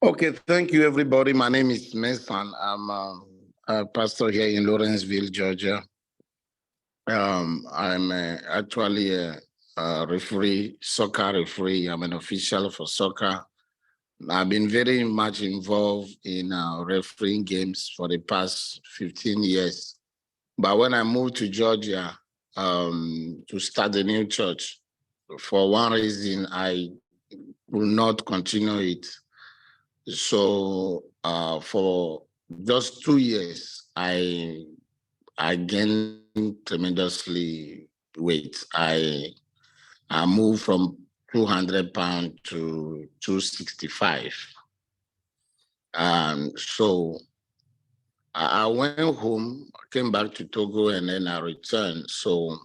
Okay, thank you, everybody. My name is Mason. I'm a pastor here in Lawrenceville, Georgia. I'm actually a referee, soccer referee. I'm an official for soccer. I've been very much involved in refereeing games for the past 15 years. But when I moved to Georgia to start a new church, for one reason, I will not continue it. So for just 2 years, I gained tremendously weight. I moved from 200 pounds to 265. So I went home, came back to Togo, and then I returned. So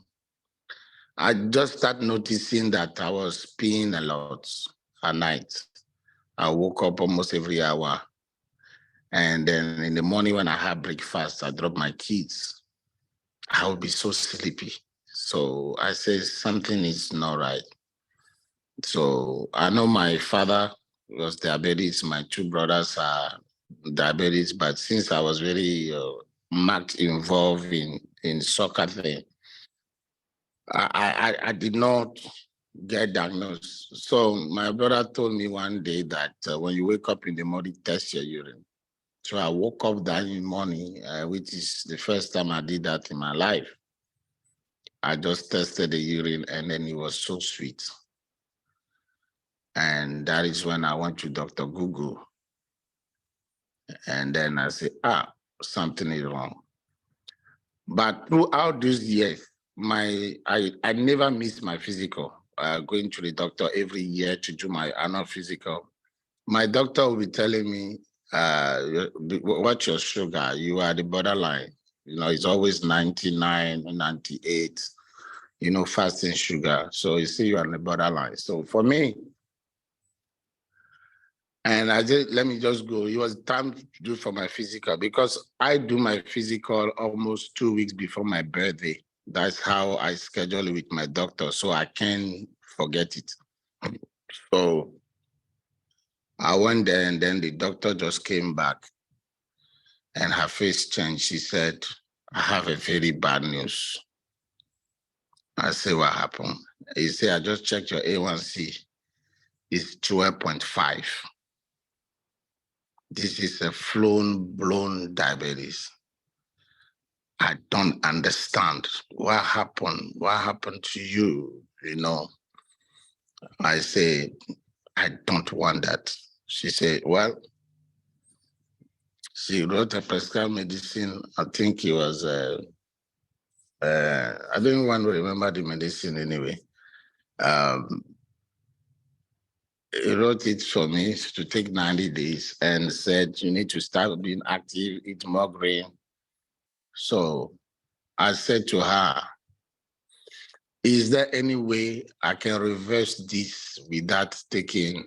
I just started noticing that I was peeing a lot at night. I woke up almost every hour. And then in the morning when I had breakfast, I dropped my kids. I would be so sleepy. So I said, something is not right. So I know my father was diabetes. My 2 brothers are diabetes, but since I was very much involved in soccer thing, I did not get diagnosed. So my brother told me one day that when you wake up in the morning, test your urine. So I woke up that morning, which is the first time I did that in my life. I just tested the urine and then it was so sweet. And that is when I went to Dr. Google. And then I said, something is wrong. But throughout these years, I never missed my physical, going to the doctor every year to do my annual physical. My doctor will be telling me, what's your sugar? You are the borderline. You know, it's always 99, 98, you know, fasting sugar. So you see, you're on the borderline. So for me, and I said, let me just go. It was time to do for my physical because I do my physical almost 2 weeks before my birthday. That's how I schedule it with my doctor, so I can't forget it. So I went there and then the doctor just came back and her face changed. She said, I have a very bad news. I said, what happened? He said, I just checked your A1C. It's 12.5. This is a blown diabetes. I don't understand what happened. What happened to you? You know, I said, I don't want that. She said, well, she wrote a prescribed medicine. I think it was, I don't want to remember the medicine anyway. He wrote it for me to take 90 days and said, you need to start being active, eat more grain. So I said to her, is there any way I can reverse this without taking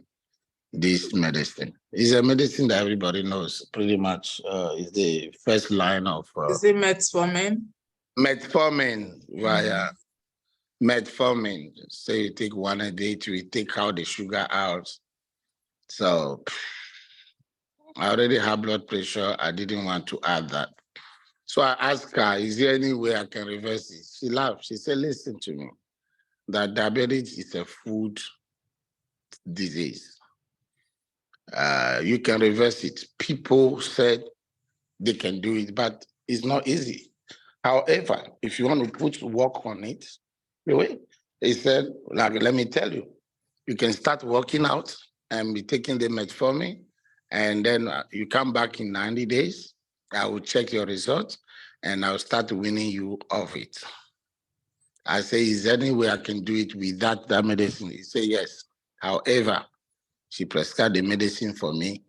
this medicine? It's a medicine that everybody knows pretty much. Is the first line of... is it metformin? Metformin, via metformin. So you take one a day to take out the sugar out. So I already have blood pressure. I didn't want to add that. So I asked her, is there any way I can reverse it? She laughed. She said, listen to me, that diabetes is a food disease. You can reverse it. People said they can do it, but it's not easy. However, if you want to put work on it, he said, like, let me tell you, you can start working out and be taking the metformin, and then you come back in 90 days, I will check your results, and I'll start winning you off it. I say, is there any way I can do it without that medicine? He said, yes. However, she prescribed the medicine for me.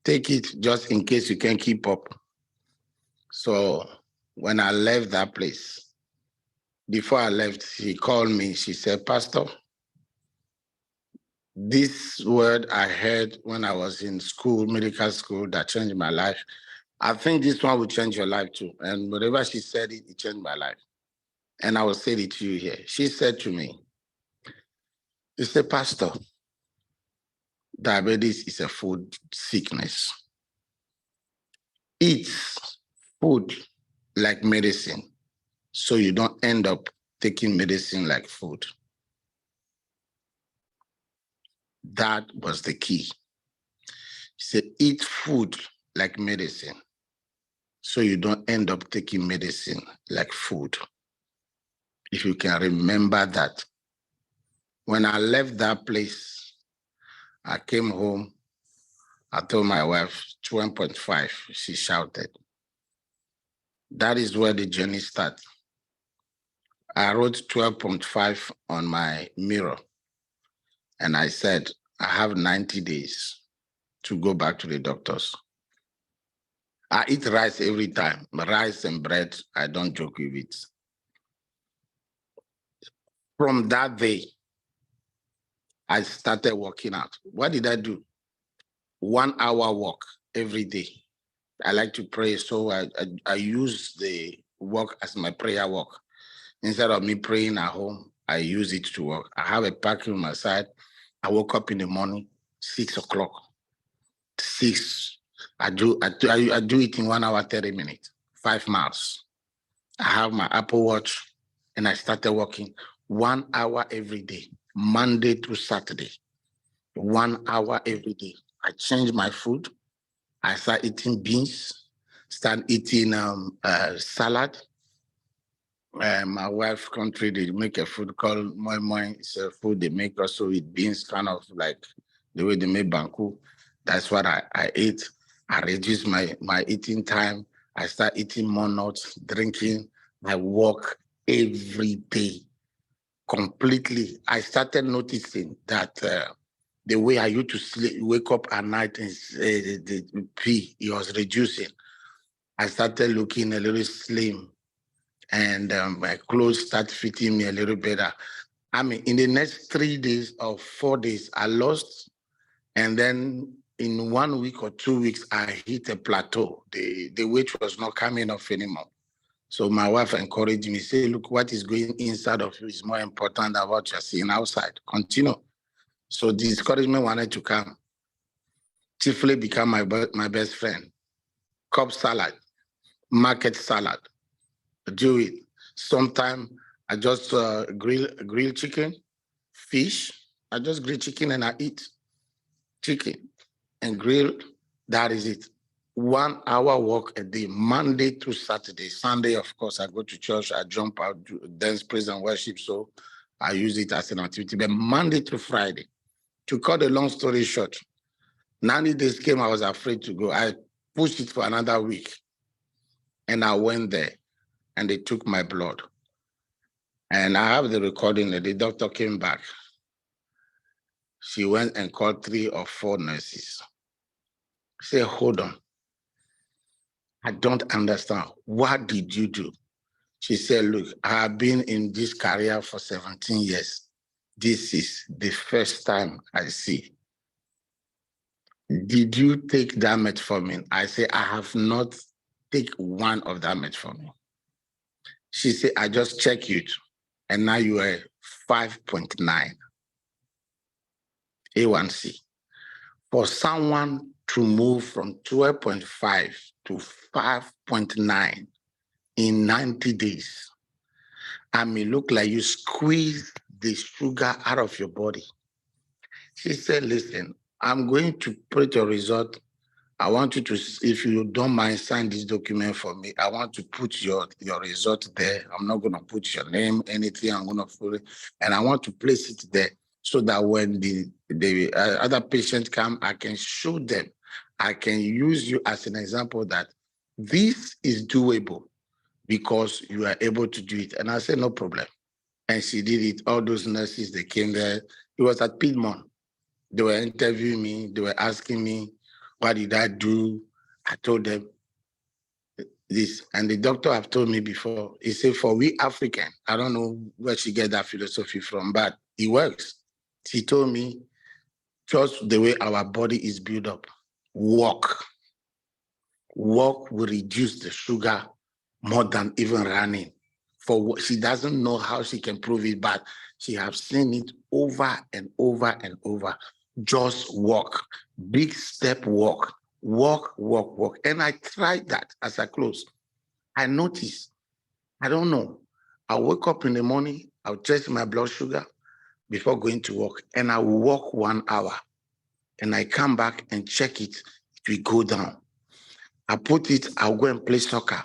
Take it just in case you can't keep up. So when I left that place, before I left, she called me. She said, Pastor, this word I heard when I was in school, medical school, that changed my life. I think this one will change your life too. And whatever she said, it changed my life. And I will say it to you here. She said to me, she said, Pastor, diabetes is a food sickness. Eat food like medicine, so you don't end up taking medicine like food. That was the key. She said, eat food like medicine, so you don't end up taking medicine like food. If you can remember that. When I left that place, I came home, I told my wife, 12.5, she shouted. That is where the journey starts. I wrote 12.5 on my mirror, and I said, I have 90 days to go back to the doctors. I eat rice every time, rice and bread, I don't joke with it. From that day, I started working out. What did I do? 1 hour walk every day. I like to pray, so I use the walk as my prayer walk. Instead of me praying at home, I use it to work. I have a parking on my side. I woke up in the morning, 6 o'clock. 6, I do it in 1 hour, 30 minutes, 5 miles. I have my Apple Watch and I started walking 1 hour every day, Monday to Saturday, 1 hour every day. I changed my food. I start eating beans, start eating salad. My wife country, they make a food called moi moi. It's a food they make also with beans, kind of like the way they make banku. That's what I ate. I reduce my eating time. I start eating more nuts, drinking. I walk every day completely. I started noticing that the way I used to sleep, wake up at night and the pee, it was reducing. I started looking a little slim, and my clothes start fitting me a little better. I mean, in the next 3 days or 4 days, I lost, and then in 1 week or 2 weeks, I hit a plateau. The weight was not coming off anymore. So my wife encouraged me, say, look, what is going inside of you is more important than what you're seeing outside. Continue. So the discouragement wanted to come. Chiefly become my best friend. Cobb salad, market salad, do it. Sometimes I just grill chicken, fish. I just grill chicken and I eat chicken and grill. That is it. 1 hour walk a day, Monday to Saturday. Sunday, of course, I go to church. I jump out, dance, praise and worship. So I use it as an activity. But Monday to Friday. To cut a long story short, 90 days came, I was afraid to go. I pushed it for another week. And I went there and they took my blood. And I have the recording that the doctor came back. She went and called 3 or 4 nurses. She said, hold on. I don't understand. What did you do? She said, look, I have been in this career for 17 years. This is the first time I see. Did you take that metformin? I say, I have not taken one of that metformin. She said, I just checked you, and now you are 5.9 A1C. For someone to move from 12.5 to 5.9 in 90 days, I mean, look like you squeeze the sugar out of your body. She said, listen, I'm going to put your result. I want you to, if you don't mind, sign this document for me. I want to put your result there. I'm not going to put your name, anything. I'm going to put it, and I want to place it there so that when the other patients come, I can show them. I can use you as an example that this is doable because you are able to do it. And I said, no problem. And she did it. All those nurses, they came there. It was at Piedmont. They were interviewing me. They were asking me, what did I do? I told them this. And the doctor have told me before, he said, for we African, I don't know where she get that philosophy from, but it works. She told me, just the way our body is built up, walk. Walk will reduce the sugar more than even running. She doesn't know how she can prove it, but she has seen it over and over and over. Just walk, big step walk, walk, walk, walk. And I tried that as I close. I noticed, I don't know, I wake up in the morning, I'll test my blood sugar before going to work, and I will walk 1 hour. And I come back and check it, it will go down. I put it, I'll go and play soccer,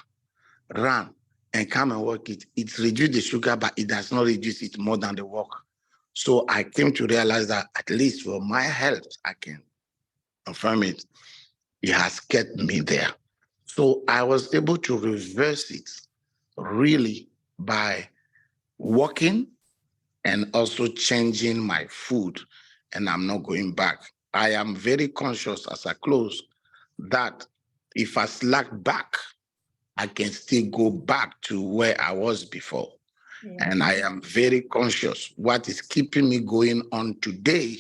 run, and come and work it. It reduces the sugar, but it does not reduce it more than the walk. So I came to realize that at least for my health, I can confirm it. It has kept me there. So I was able to reverse it really by walking and also changing my food, and I'm not going back. I am very conscious as I close that if I slack back, I can still go back to where I was before. Yeah. And I am very conscious. What is keeping me going on today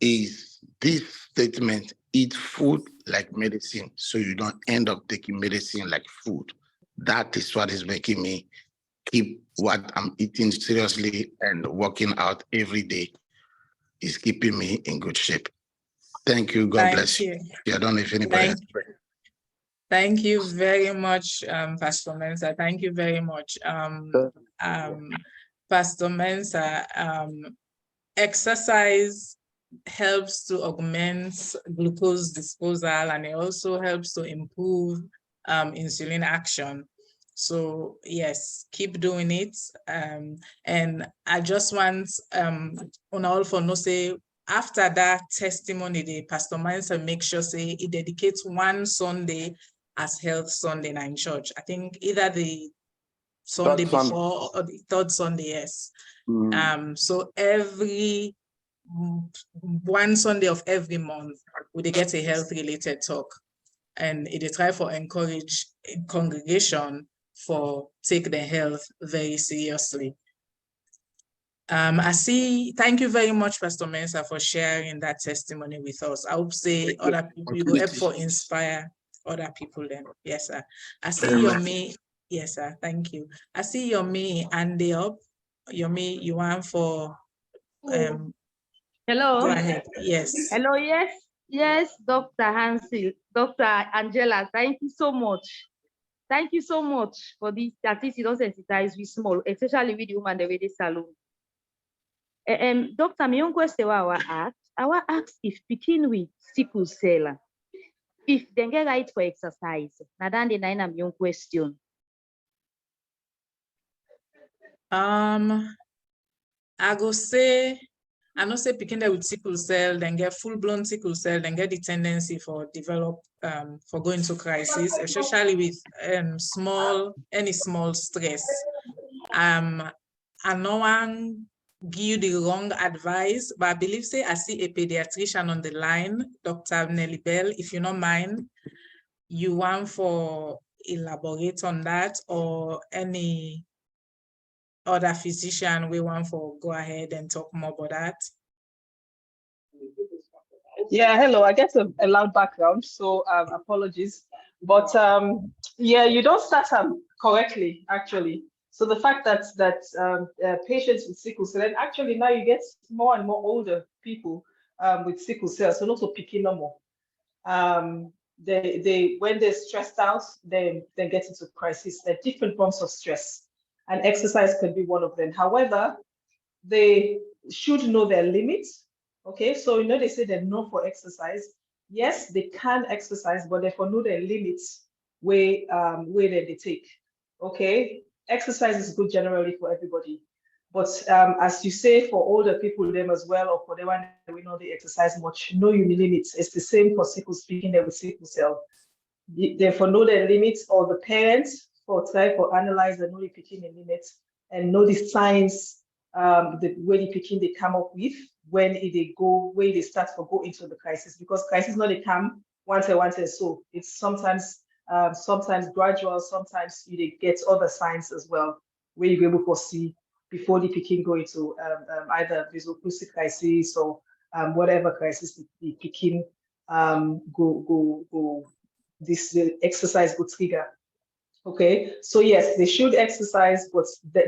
is this statement, eat food like medicine, so you don't end up taking medicine like food. That is what is making me keep what I'm eating seriously, and working out every day is keeping me in good shape. Thank you. God Thank bless you. you. I don't know if anybody has. Thank you very much, Pastor Mensah. Thank you very much. Pastor Mensah, exercise helps to augment glucose disposal, and it also helps to improve insulin action. So yes, keep doing it. And I just want on all for no say, after that testimony, the Pastor Mensah make sure say he dedicates one Sunday as Health Sunday in church. I think either the Sunday before or the third Sunday, yes. So every one Sunday of every month, we get a health-related talk, and it try for encourage congregation for take their health very seriously. Thank you very much, Pastor Mensah, for sharing that testimony with us. I hope say other people, you will help for inspire other people then. Yes, sir. I see your me. Yes, sir. Thank you. I see your me and the up. Your me, you want for hello. Go ahead. Yes. Hello, yes, Dr. Hanciles, Dr. Angela, thank you so much. Thank you so much for this. That is, you don't sensitize with small, especially with the woman the way they salon. Doctor, my own question I ask if picking with sickle cell, if they get right for exercise. Now then the nine am your question. I go say, I know say picking there with sickle cell, then get full-blown sickle cell, then get the tendency for develop for going to crisis, especially with any small stress. I know one give you the wrong advice, but I believe say I see a pediatrician on the line, Dr. Nelly Bell. If you don't mind, you want for elaborate on that, or any other physician we want for go ahead and talk more about that. Yeah, hello. I get a loud background, so apologies. But yeah, you don't start correctly, actually. So the fact that patients with sickle cell, and actually now you get more and more older people with sickle cell, so not so picking no more. They when they're stressed out, they get into crisis. There are different forms of stress, and exercise can be one of them. However, they should know their limits. Okay, so you know they say they're no for exercise. Yes, they can exercise, but therefore know their limits where they take. Okay, exercise is good generally for everybody, but as you say, for older people, them as well, or for the one that we know they exercise much, know your limits. It's the same for sickle, speaking there with sickle cell. Therefore know their limits, or the parents for try for analyze and know the picking the limits and know the signs. The way the picking they come up with when they start to go into the crisis, because crisis not they come once and so it's sometimes gradual, sometimes you get other signs as well where you're able to see before the picking go into either vaso-occlusive crisis or whatever crisis the picking the exercise will trigger. Okay, so yes, they should exercise, but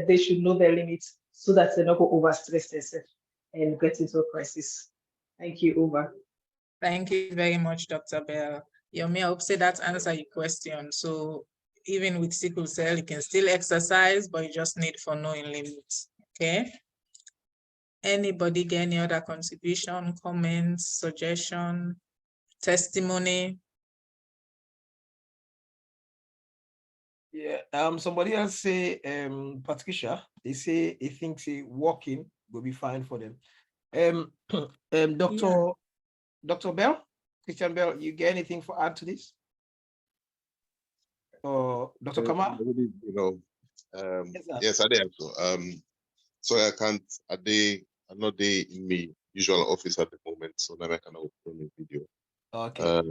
they should know their limits so that they don't go overstress themselves and get into a crisis. Thank you. Over. Thank you very much, Dr. Bell. Yomi, I hope say that answer your question. So even with sickle cell, you can still exercise, but you just need for knowing limits. Okay. Anybody get any other contribution, comments, suggestion, testimony? Yeah, somebody else say, Patricia, they say he thinks walking will be fine for them. Dr. Bell, Christian Bell, you get anything for add to this? Or Dr. Kamal? Yes, I do. So I can't, I'm not there in my usual office at the moment, so now I can open the video. Okay.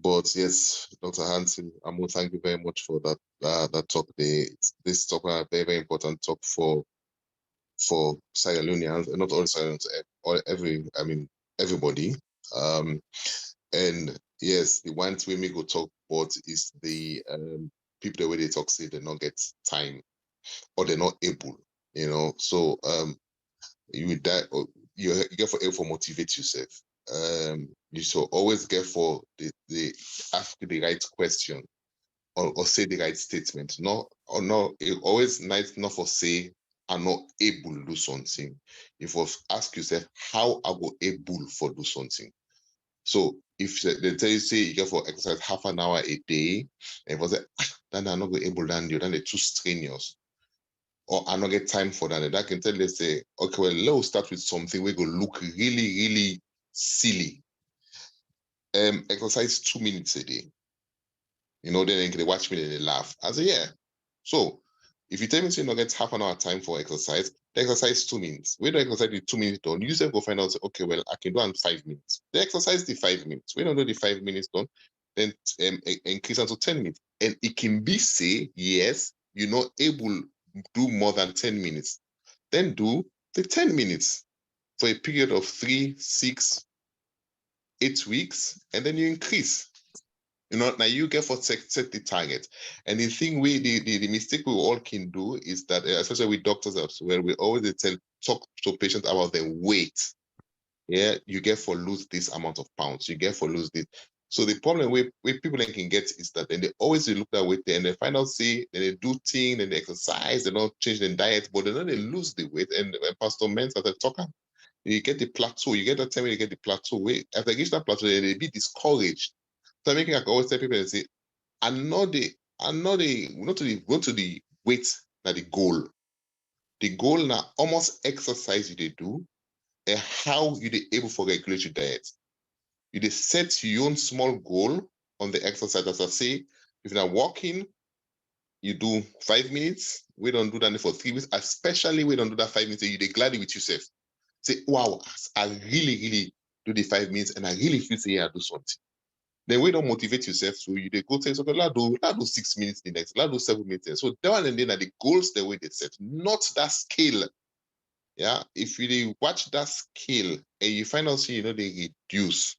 But yes, Dr. Hanciles-Amu, thank you very much for that talk. This talk is a very, very important talk for Sierra Leoneans, not all Sierra Leoneans, everybody. And yes, the ones we may go talk about is the people the way they talk say they not get time or they're not able, you know. So you get for motivate yourself. you should always get for the ask the right question or say the right statement. It always nice not for say I'm not able to do something. If you ask yourself how I go able for do something. So if they tell you say you get for exercise half an hour a day, and if I say then I'm not able to do, then they're too strenuous, or I not get time for that. And I can tell you say, okay, well, let's start with something we go look really, really silly. Exercise 2 minutes a day. Then they watch me and they laugh. I say, yeah. So if you tell me you not get half an hour time for exercise, the exercise 2 minutes. We don't exercise the 2 minutes done. You go find out, okay, well, I can do it in 5 minutes. They exercise the 5 minutes. We don't do the 5 minutes done, then increase until 10 minutes. And it can be say, yes, you're not able to do more than 10 minutes. Then do the 10 minutes for a period of 3, 6, 8 weeks, and then you increase. Now you get for set the target. And the thing the mistake we all can do is that, especially with doctors as well, we always talk to patients about the weight. Yeah, you get for lose this amount of pounds, you get for lose this. So the problem with people can get is that then they always look that weight and they find out, see, then they do things, then they exercise, they don't change their diet, but then they lose the weight. And Pastor Menz as a talker, you get the plateau, you get that time when you get the plateau. After you get that plateau, they be discouraged. So I always tell people and say, not to the weight, not the goal. The goal now almost exercise you they do and how you they able for regulate your diet. You they set your own small goal on the exercise. As I say, if you're walking, you do 5 minutes. We don't do that for 3 weeks, especially we don't do that 5 minutes. You they gladly with yourself. Say, wow, I really, really do the 5 minutes and I really feel say I do something. Then we don't motivate yourself, so you they go say, okay, let's do 6 minutes the next, let's do 7 minutes. So that one and then are the goals the way they set, not that scale. Yeah, if you watch that scale and you find out they reduce,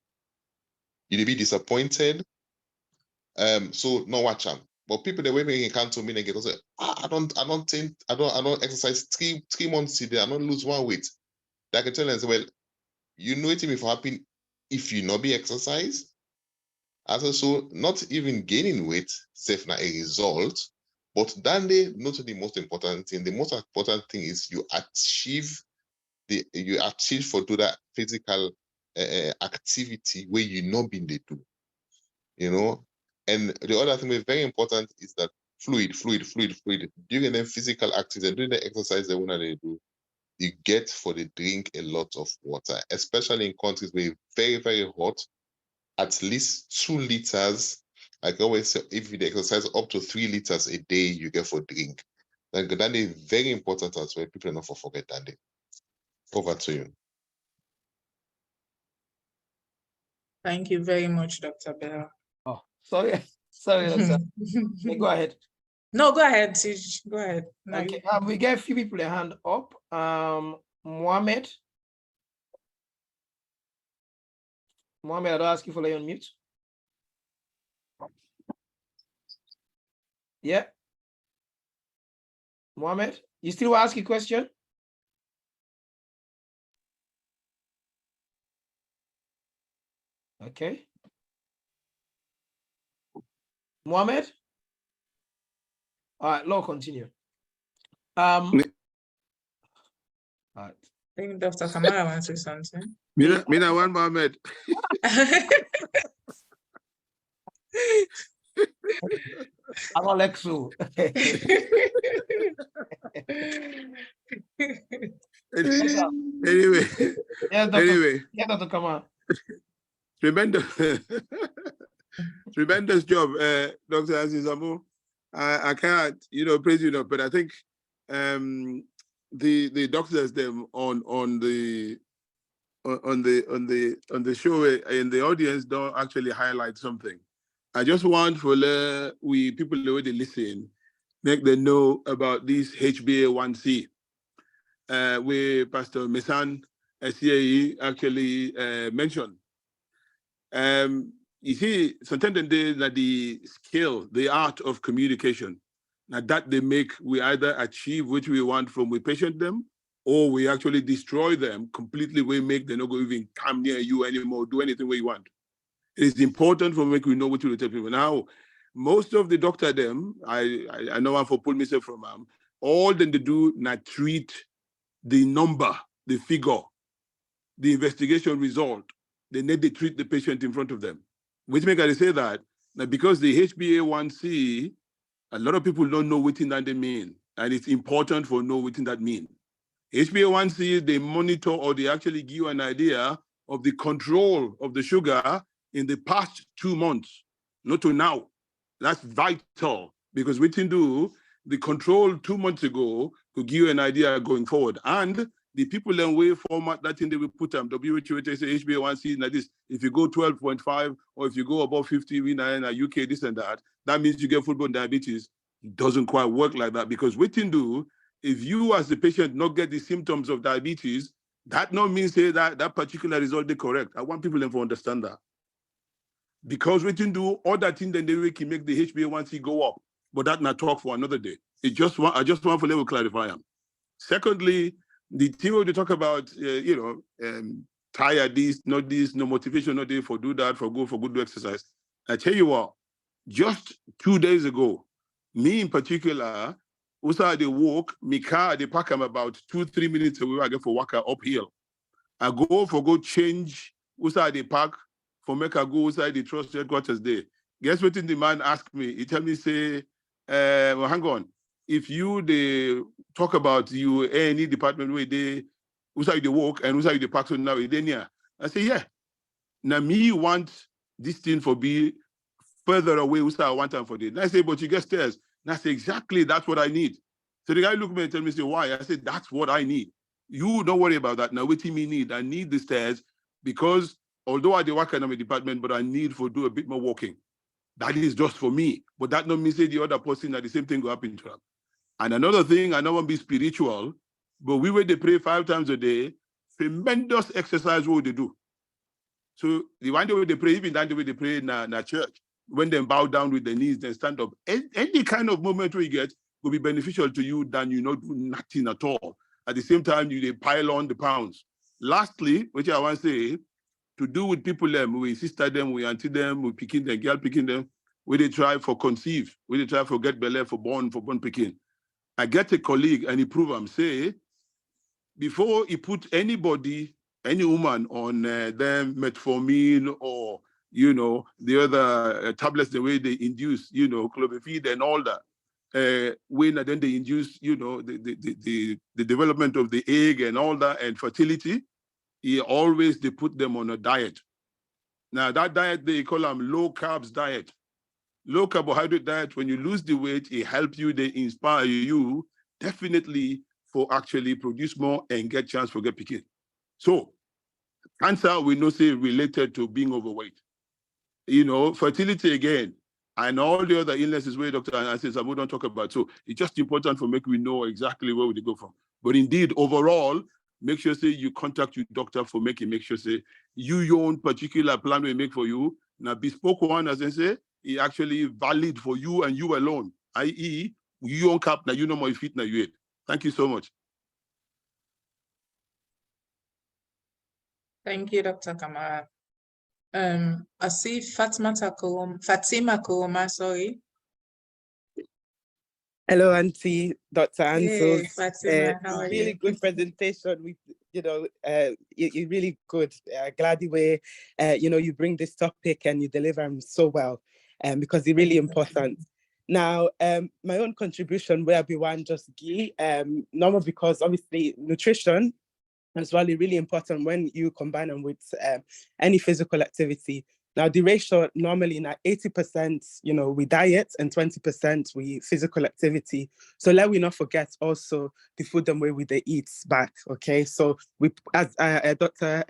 you'll be disappointed. So no watch them. But people the way they can come to me and get say, I don't exercise three months a day, I don't lose 1 weight. That can tell them, well, you know it if happen if you not be exercise. As also not even gaining weight, safe na a result, but then they not the most important thing. The most important thing is you achieve for do that physical activity where you not been they do. And the other thing that's very important is that fluid. During the physical activity, during the exercise that they do, you get for the drink a lot of water, especially in countries where it's very, very hot. At least 2 liters. Like I always say, if you exercise up to 3 liters a day, you get for drink. That is very important as well. People not forget that day. Over to you. Thank you very much, Dr. Bell. Oh, sorry, Doctor. Hey, go ahead. No, go ahead, Tej. Go ahead. No, okay, we get a few people a hand up. Mohammed, I don't ask you for lay on mute. Yeah. Mohammed, you still ask a question? Okay. Mohammed? All right, Lord, continue. All right. I think Dr. Kamara wants to say something. Mina one Mohammed. I'm Alexu. Anyway, yes, Dr. Yeah, Dr. Kamara. Tremendous job, Dr. Hanciles-Amu. I can't, praise you enough, but I think the doctors them on the show in the audience don't actually highlight something. I just want for people the way they listen, make them know about this HbA1c, where Pastor Mesan SCAE actually mentioned. You see, sometimes that the skill, the art of communication, now that they make we either achieve which we want from we patient them, or we actually destroy them completely, we make them not go even come near you anymore, do anything where you want. It is important for me to know what to tell people. Now, most of the doctor them, I know I'm for pull myself from them, all them they do not treat the number, the figure, the investigation result. They need to treat the patient in front of them. Which make I say that, because the HbA1c, a lot of people don't know what that they mean. And it's important for know what that mean. HbA1c, they monitor or they actually give you an idea of the control of the sugar in the past 2 months, not to now. That's vital because we can do the control 2 months ago to give you an idea going forward. And the people in way format that in they will put them, WHO say HbA1c like this. If you go 12.5 or if you go above 50, we know in UK, this and that, that means you get full-blown diabetes. It doesn't quite work like that because we can do, if you as the patient not get the symptoms of diabetes, that not means say that that particular result is correct. I want people to understand that. Because we can do other things than they can make the HbA1c go up, but that not talk for another day. I just want for level clarify them. Secondly, the thing we talk about, tired this, not this, no motivation, not there for do that, for good do exercise. I tell you what, just 2 days ago, me in particular, also they walk, my car, they park them about 2-3 minutes away. I go for walk uphill. I go change, also they park for make I go outside the trust headquarters there. Guess what the man asked me? He tell me, say, well, hang on. If you they talk about you any department where they outside they work and outside the park so now they near. I say, yeah. Now me want this thing for be further away outside I want them for this. I say, but you get stairs. And I say, exactly, that's what I need. So the guy look at me and tell me, say, why? I said, that's what I need. You don't worry about that. Now what do you need? I need the stairs because although I do work in my department, but I need to do a bit more walking. That is just for me. But that don't mean say the other person that the same thing will happen to them. And another thing, I don't want to be spiritual, but we were they pray 5 times a day, tremendous exercise what they do. So the one day they pray, even that the way they pray in a church, when they bow down with their knees, then stand up. Any kind of moment where you get will be beneficial to you than you not do nothing at all. At the same time, you they pile on the pounds. Lastly, which I want to say, to do with people them, we sister them, we auntie them, we picking them, girl picking them, we they try for conceive, we they try for get belly for born picking. I get a colleague and he prove him, say, before he put anybody, any woman on them metformin or, the other tablets, the way they induce, clomiphene and all that, when then they induce, the development of the egg and all that and fertility, they put them on a diet. Now that diet, they call them low carbs diet. Low carbohydrate diet, when you lose the weight, it helps you, they inspire you definitely for actually produce more and get chance for get picking. So cancer, we know say related to being overweight. Fertility again, and all the other illnesses where Dr. Hanciles-Amu don't talk about. So it's just important for make we know exactly where we go from. But indeed, overall, make sure say you contact your doctor for make sure say your own particular plan we make for you. Now bespoke one, as I say, is actually valid for you and you alone. I.e., you own cap now you know more fit now you eat. Thank you so much. Thank you, Dr. Kamara. I see Fatima Kuroma, sorry. Hello, Auntie, Dr. Hanciles. Hey, Fatima, how are really you? good presentation. You're really good. Glad you were, you bring this topic and you deliver them so well, because it's really important. Now, my own contribution will be one just give, normal because obviously nutrition is really important when you combine them with any physical activity. Now, the ratio normally now 80%, we diet and 20% we physical activity. So let we not forget also the food and way we they eat back. Okay, so we as Dr.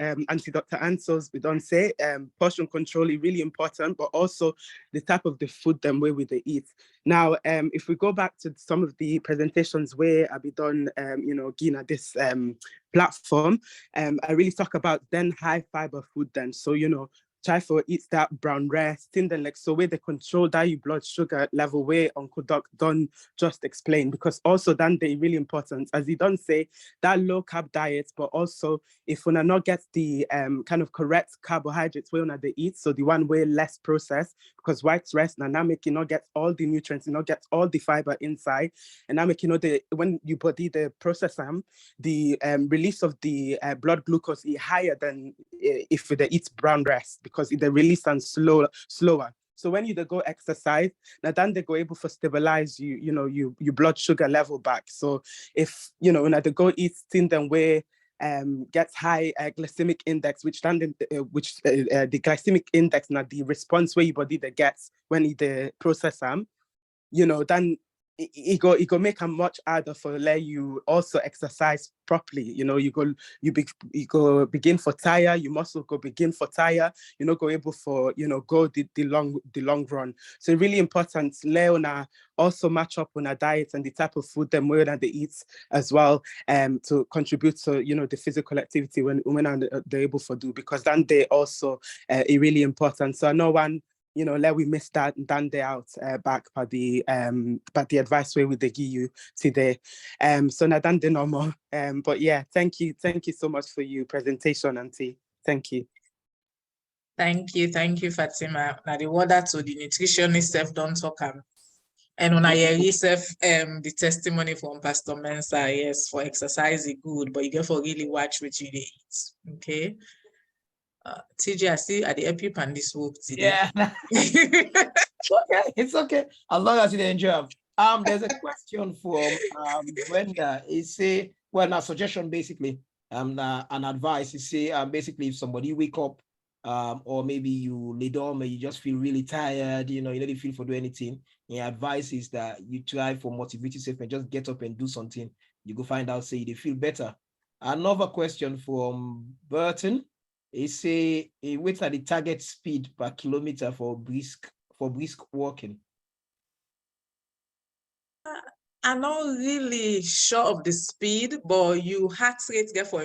Hanciles, we don't say portion control is really important, but also the type of the food and way we they eat. Now, if we go back to some of the presentations where I've been done, Gina, this platform, I really talk about then high fiber food then. So, try for eat that brown rice, thing then like so where they control that your blood sugar level where Uncle Doc done just explain, because also then they really important, as he don't say, that low carb diet, but also if we not get the kind of correct carbohydrates where they eat, so the one way less processed, because white rice now make you not get all the nutrients, you not get all the fiber inside, and now make you know the when you body the process them, the release of the blood glucose is higher than if they eat brown rice, because they release and slower. So when you go exercise, now then they go able to stabilize your blood sugar level back. So if when they go eat thing then where gets high glycemic index, which then the glycemic index now the response where your body they gets when they process them, then it go make them much harder for let you also exercise properly. You go begin for tire, your muscle go begin for tire, go able for go the long run. So really important Leona also match up on a diet and the type of food them where they eat as well, to contribute to the physical activity when women are they're able to do, because then they also are really important. So no one let we miss that and then they out back by the advice way we they give you today. So now then the normal. But yeah, thank you so much for your presentation, Auntie. Thank you. Thank you, Fatima. Now the water to the nutritionist self don't talk and when I hear the testimony from Pastor Mensah, yes, for exercise is good, but you get for really watch what you eat. Okay. TJ, I see at the epi and this work today. Yeah. Okay, it's okay. As long as you enjoy. There's a question from Brenda. It say, well, a suggestion basically, an advice. You say, basically, if somebody wake up, or maybe you lay down and you just feel really tired, you don't feel for do anything. Your advice is that you try for motivate yourself and just get up and do something. You go find out, say they feel better. Another question from Burton. He say, what's the target speed per kilometer for brisk walking? I'm not really sure of the speed, but you heart rate get for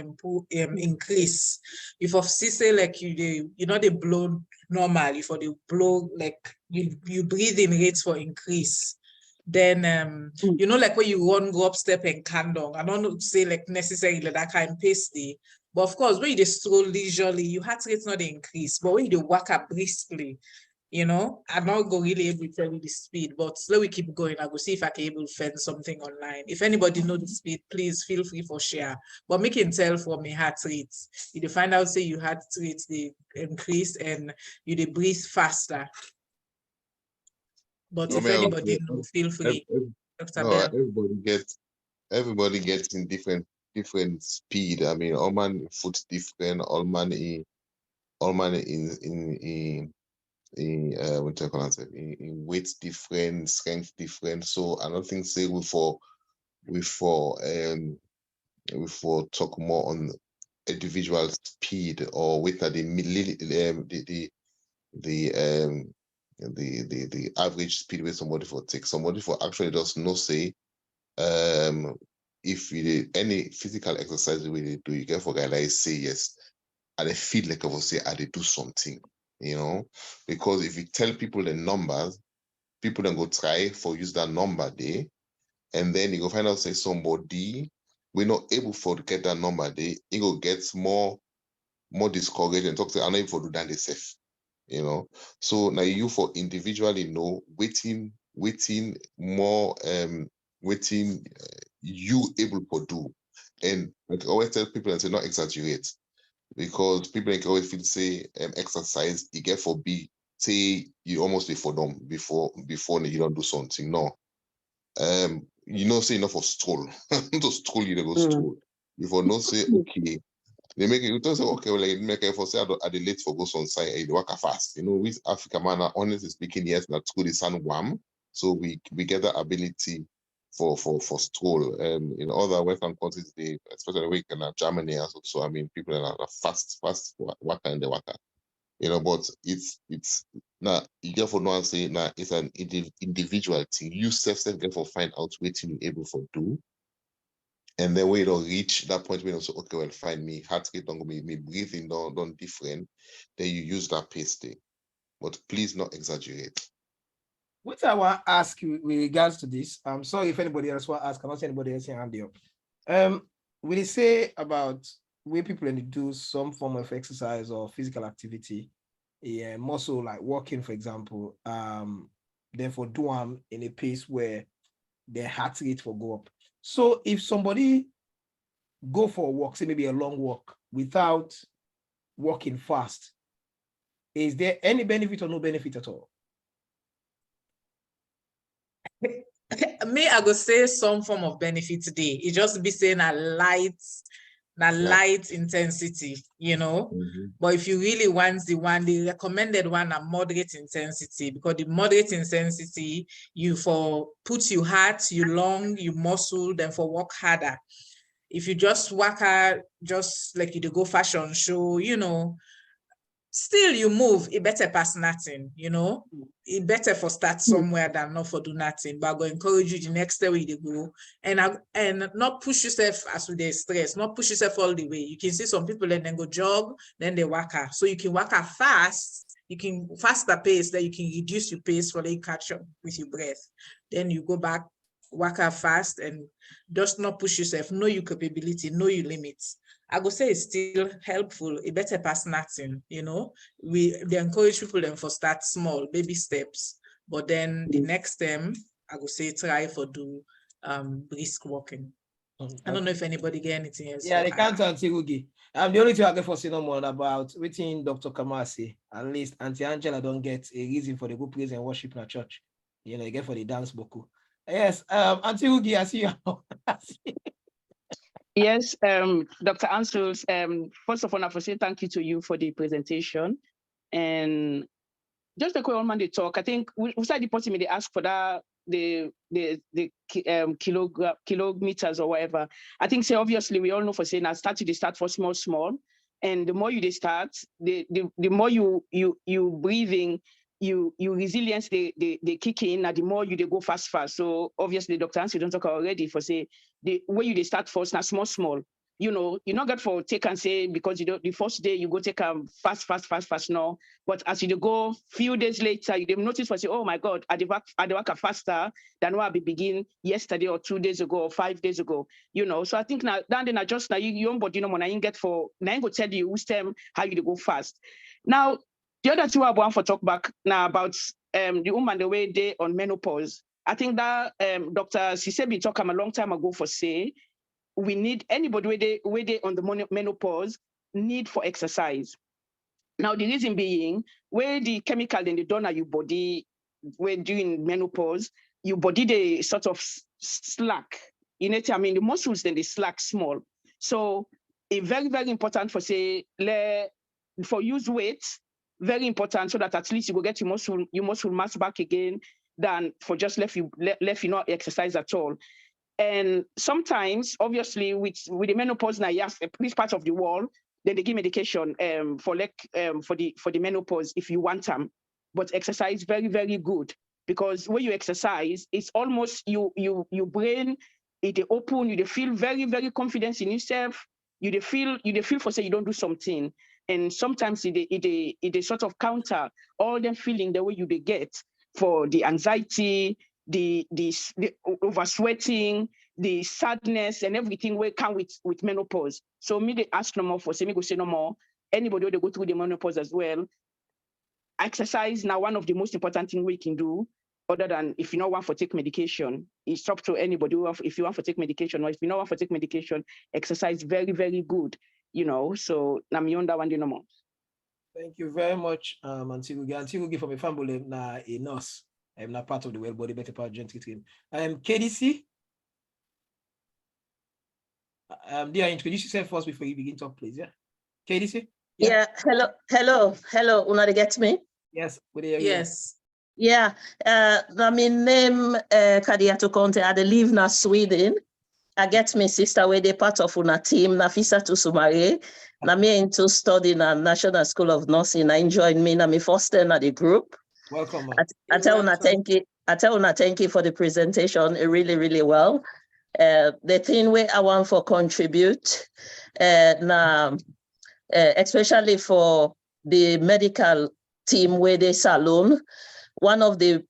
increase. If of say like they blow normal, if they blow like you breathe in rates for increase. Then like when you run, go up step and calm down. I don't say like necessarily that kind of pace day. But of course, when you stroll leisurely, your heart rate not increase. But when you walk up briskly, I'm not go really able to tell you the speed, but slowly we keep going. I will see if I can able to find something online. If anybody know the speed, please feel free for share. But make it tell for me heart rate. You find out say your heart rate they increase and you breathe faster. But if anybody know, feel free. Dr. Bell. Everybody gets in different speed. I mean, all man foot different, all man in weight different, strength different. So I don't think say we talk more on individual speed or with the average speed where somebody for take. Somebody for actually does not say if you did any physical exercise we do, you get for guy like say yes, and they feel like I will say I did do something, because if you tell people the numbers, people then go try for use that number there, and then you go find out say somebody we're not able for to get that number there, it go gets more discouraged and talk to I'm not able for do that themselves, So now you for individually waiting more waiting you able to do. And I always tell people and say not exaggerate, because people can always feel say exercise you get for be say you almost for them before you don't do something. No. Say enough for stroll. To stroll you go stroll. Before not say okay. They make it, you don't say, okay, well, like, make it for say, are they late for go on site, they work fast. With Africa, man, honestly speaking, yes, that's good, it's warm. So we get the ability for stroll. In other Western countries, especially we can Germany, so I mean, people are fast worker and they worker. But it's now you get for no one say now it's an individual thing. You self get for find out what you're able for do. And then when you reach that point when you say, okay, well, find me heart rate, don't go me breathing don't different, then you use that pace thing. But please not exaggerate. What I want to ask you with regards to this, I'm sorry if anybody else want to ask, I'm not saying anybody else hand up. Will they say about where people do some form of exercise or physical activity, more so like walking, for example, therefore do them in a pace where their heart rate will go up. So if somebody go for a walk, say maybe a long walk, without walking fast, is there any benefit or no benefit at all? Me, I go say some form of benefit today. It just be saying a light intensity, you know. But if you really want the recommended one, a moderate intensity, because the moderate intensity, you for put you heart, you lung, you muscle, then for work harder. If you just work hard, just like you do go fashion show, you know, still you move, it better pass nothing, you know. It better for start somewhere than not for do nothing. But I go encourage you the next day where you go and not push yourself as with the stress, not push yourself all the way. You can see some people and then go jog, then they work out. So you can work out fast, you can faster pace, then you can reduce your pace for you catch up with your breath. Then you go back, work out fast and just not push yourself, know your capability, know your limits. I go say it's still helpful. It better pass nothing, you know. They encourage people then for start small, baby steps. But then the next time, I go say try for do brisk walking. I don't know if anybody get anything else. Yeah, they can't Antirugi. The only thing I get for say no more about within Dr. Kamasi, at least Auntie Angela don't get a reason for the good praise and worship in a church. You know, you get for the dance boku. Yes, Antirugi, I see you. Yes, Dr. Hanciles, first of all, I want to say thank you to you for the presentation. And just a quick on the talk, I think we started the person, they ask for that, the kilometers or whatever. I think, say, obviously, we all know for saying, I start for small. And the more you start, the more you breathing, you resilience, they kick in, and the more you go fast. So obviously, Dr. Hanciles don't talk already for say, the way you start first, now small. You know, you're not good for take and say, because you don't, the first day you go take fast no. But as you go few days later, you notice for say, oh my God, I work faster than what I begin yesterday or 2 days ago or 5 days ago. You know, so I think now then I just now you own body no more, I get for now I go tell you who's them how you go fast. Now the other two I want for talk back now about the woman the way they on menopause. I think that Dr. Sisebi talked a long time ago for say we need anybody where they on the menopause need for exercise. Now the reason being where the chemical in the donor your body when during menopause, your body they sort of slack. You know, I mean the muscles then they slack small. So it's very, very important for say for use weight, very important so that at least you will get your muscle mass back again than for just left you not exercise at all. And sometimes, obviously, with the menopause now, yes, this part of the wall, then they give medication for the menopause if you want them. But exercise very, very good because when you exercise, it's almost your brain, it open, you feel very, very confident in yourself. You feel for say you don't do something. And sometimes it sort of counter all them feeling the way you get for the anxiety, the oversweating, the sadness, and everything will come with menopause. So me they ask no more for say me go say no more. Anybody who they go through the menopause as well. Exercise now one of the most important things we can do, other than if you don't want to take medication. It's up to anybody if you want to take medication or if you don't want to take medication, exercise very, very good. You know, so now me on that one no more. Thank you very much, Antirugi. Antirugi from a family na a nurse. I'm not part of the Bodi Better Part Gentri team. KDC. Dear, introduce yourself first before you begin to talk, please. Yeah. KDC? Yeah. Hello. Una get me? Yes. Yes. Yeah. My name Kadiato Conte. I live in Sweden. I get my sister where they part of una team, Nafisa to Sumare. Na me into studying at National School of Nursing. I joined me na me first in the group. Welcome. I tell una thank you for the presentation. Really, really well. The thing where I want for contribute, especially for the medical team where they salon, one of the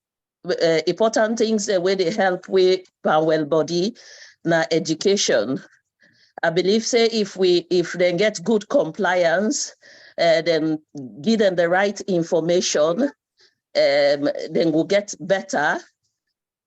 important things where they help with well body, na education. I believe say if they get good compliance, then give them the right information, then we'll get better.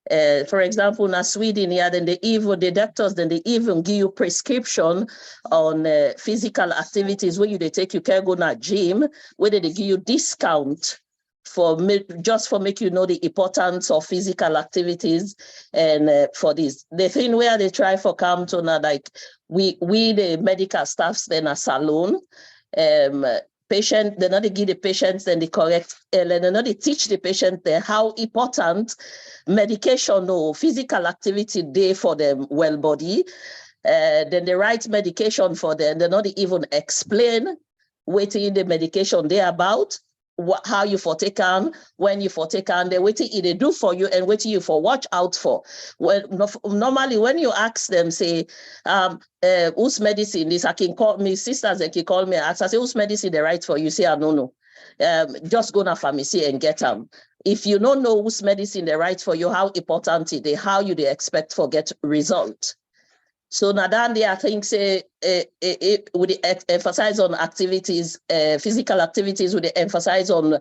For example, in Sweden, yeah, then the doctors, then they even give you prescription on physical activities where they take you can go to gym, where they give you discount for make you know the importance of physical activities. And for this, the thing where they try for come to now, like we the medical staffs then a salon, patient, they not give the patients then the correct, they not teach the patient how important medication or physical activity day for them well body, then the right medication for them, they not even explain what in the medication they about, how you for take on, when you for take on, what they do for you and what you for watch out for. Well, normally when you ask them, say, whose medicine this, I can call me sisters, they can call me, ask, I say, whose medicine they write for you? Say, I don't know. Just go to pharmacy and get them. If you don't know whose medicine they write for you, how important it is, how you they expect for get result. So Nadandi, I think say would emphasize on activities, physical activities, would emphasize on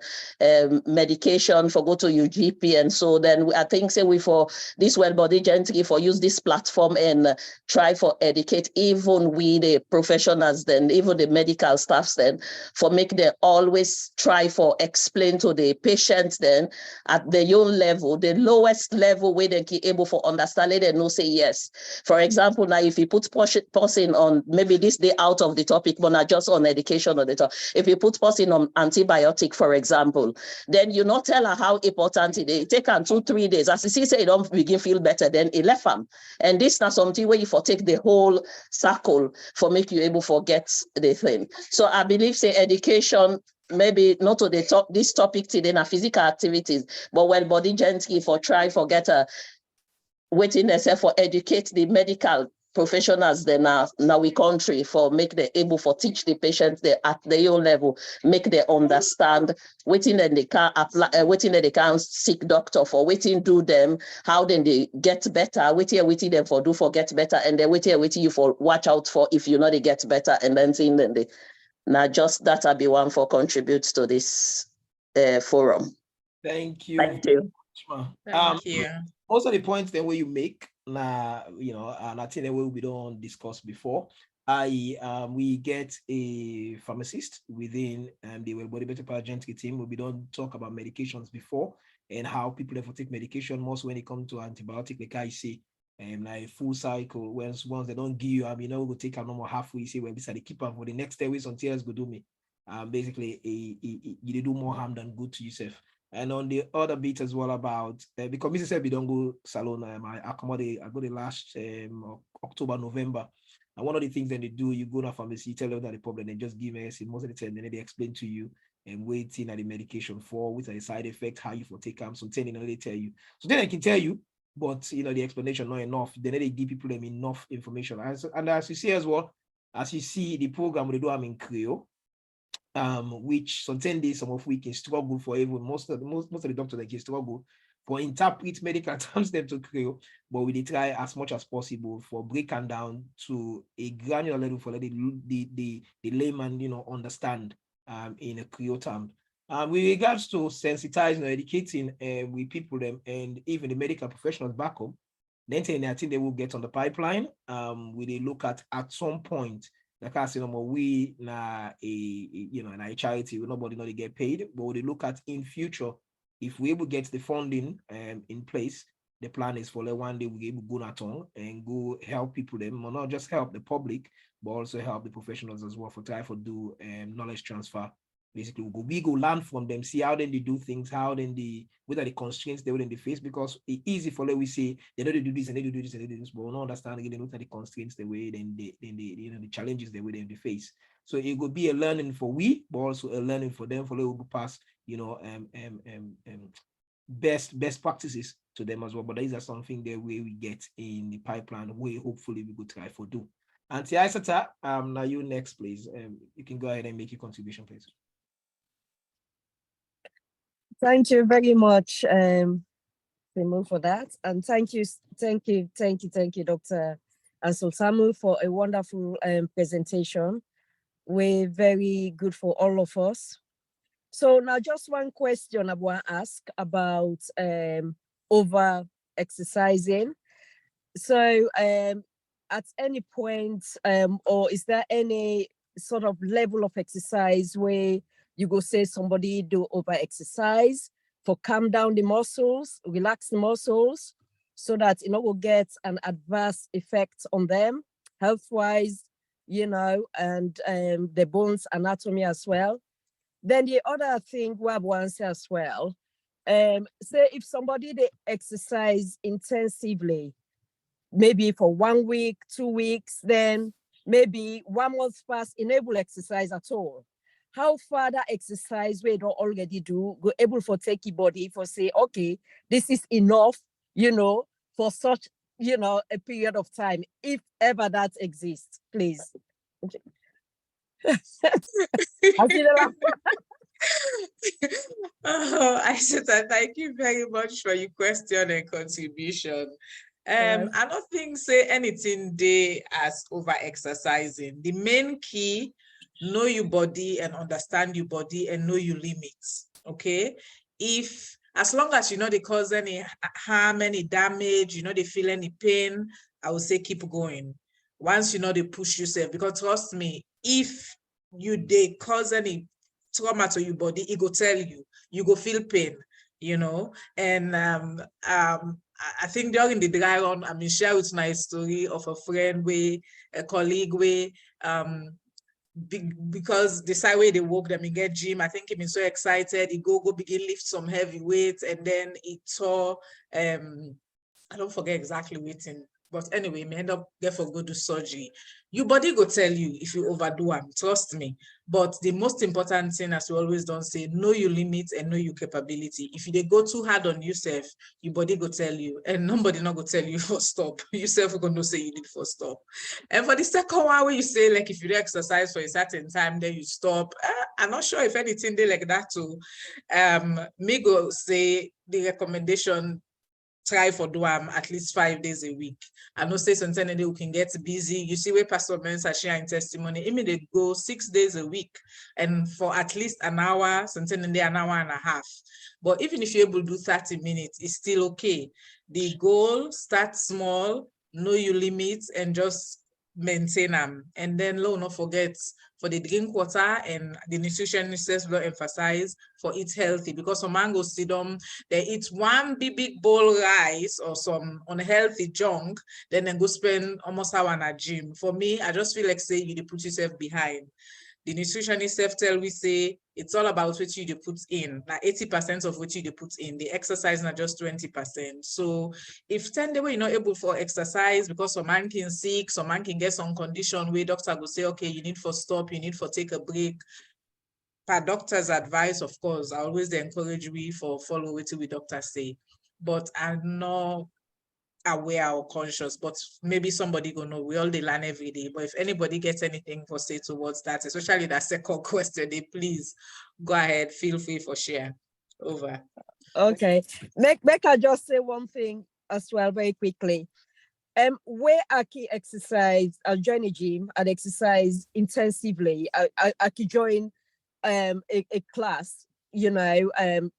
medication for go to your GP, and so then I think say we for this well body Gentri for use this platform and try for educate even we the professionals then even the medical staffs then for make them always try for explain to the patients then at the own level, the lowest level where they can able for understand it and know say yes. For example, now if you put person on maybe this day out of the topic, but not just on education or the top. If you put person on antibiotic, for example, then you not tell her how important it is. Take her 2-3 days. As you see, say you don't begin feel better, then it left them. And this not something where you for take the whole circle for make you able to get the thing. So I believe say education, maybe not to the top this topic today, na physical activities, but well body Gentri for try for get a waiting themselves for educate the medical professionals then now we country for make them able for teach the patients they at their own level, make them understand waiting then they can apply waiting that they can seek doctor for waiting do them, how then they get better, waiting them for do for get better, and then waiting you for watch out for if you know they get better, and then seeing then they now just that will be one for contributes to this forum. Thank you. Thank you. Thank you. Most of the points then where you make, and I think that we don't discuss before. We get a pharmacist within the Bodi Bεtεh Gentri team. We don't talk about medications before and how people have to take medication. Most when it comes to antibiotic, like I say, like full cycle. Once they don't give you, we will take a normal halfway. Say well, this are the keeper for the next 10 weeks until it's go do me. Basically, you do more harm than good to yourself. And on the other bit as well about because Mrs. said we don't go salon. I go the last October, November. And one of the things that they do, you go to a pharmacy, tell them that the problem, they just give medicine. Most of the time, then they explain to you and waiting at the medication for which are the side effects, how you for take them. So then they tell you. So then I can tell you, but the explanation not enough. Then they give people them enough information. And as you see as well, as you see the program they do in Krio. Which some 10 days, some of we can struggle for even most of the doctors that can struggle for interpret medical terms them to Krio, but we try as much as possible for breaking down to a granular level for let the layman understand in a Krio term. With regards to sensitizing or educating with people them and even the medical professionals back home, then I think they will get on the pipeline. We look at some point. Like I said, we na a charity, nobody not get paid, but we look at in future if we able get the funding in place. The plan is for one day we able go Naton and go help people them, not just help the public, but also help the professionals as well for try for do knowledge transfer. Basically, we go learn from them, see how then they do things, how then what are the constraints they will in the face, because it's easy for we say they know they do this and they do this and they do this, but we don't understand again, they look at the constraints the way then the challenges they will in the face. So it will be a learning for we, but also a learning for them for they will pass best practices to them as well. But these are something that we get in the pipeline where hopefully we could try for do. Auntie Isata, now you next, please. You can go ahead and make your contribution, please. Thank you very much, Timo, for that. And thank you, Dr. Hanciles-Amu, for a wonderful presentation. We're very good for all of us. So now just one question I want to ask about over exercising. So at any point, or is there any sort of level of exercise where you go say somebody do over exercise for calm down the muscles, relax the muscles, so that you know will get an adverse effect on them health-wise, you know, and the bones anatomy as well. Then the other thing we want to say as well, say if somebody they exercise intensively, maybe for 1 week, 2 weeks, then maybe 1 month past enable exercise at all. How far that exercise we don't already do, go able for take your body for say, okay, this is enough, you know, for such, you know, a period of time, if ever that exists, please. Oh, I said that. Thank you very much for your question and contribution. I don't think say anything they as over exercising. The main key, know your body and understand your body and know your limits. Okay, if as long as you know they cause any harm, any damage, you know they feel any pain, I would say keep going. Once you know they push yourself, because trust me, if they cause any trauma to your body, it go tell you, you go feel pain, you know. And I think during the dry run, I mean, share with my story of a friend a colleague because the side way they work them in get gym, I think he been so excited, he go begin lift some heavy weights, and then he tore I don't forget exactly weighting, but anyway, me end up therefore go do surgery. Your body go tell you if you overdo them, trust me. But the most important thing, as we always don't say, know your limits and know your capability. If you go too hard on yourself, your body go tell you, and nobody not go tell you for stop. Yourself gonna say you need for stop. And for the second one, where you say like if you do exercise for a certain time, then you stop. I'm not sure if anything they like that too. Me go say the recommendation, try for do at least 5 days a week. I know say sometimes we can get busy. You see where Pastor Mensa sharing testimony, immediately go 6 days a week and for at least an hour, sometimes an hour and a half. But even if you're able to do 30 minutes, it's still okay. The goal, start small, know your limits, and just maintain them. And then not forget for the drink water, and the nutritionists will emphasize for eat healthy, because some man go sit down, they eat one big bowl rice or some unhealthy junk, then go spend almost hour in a gym. For me, I just feel like say you put yourself behind. The nutritionist tell we say it's all about what you put in. Like 80% of what you put in. The exercise not just 20%. So if 10 days you're not able for exercise because some man can sick, some man can get some condition where doctor will say, okay, you need for stop, you need for take a break. Per doctor's advice, of course, I always encourage we for follow what we doctors say. But I'm not aware or conscious, but maybe somebody gonna know. We all they learn every day. But if anybody gets anything for say towards that, especially that second question, they please go ahead, feel free for share. Over. Okay, make I just say one thing as well very quickly. Where I can exercise, I join a gym and exercise intensively. I can join a class, you know,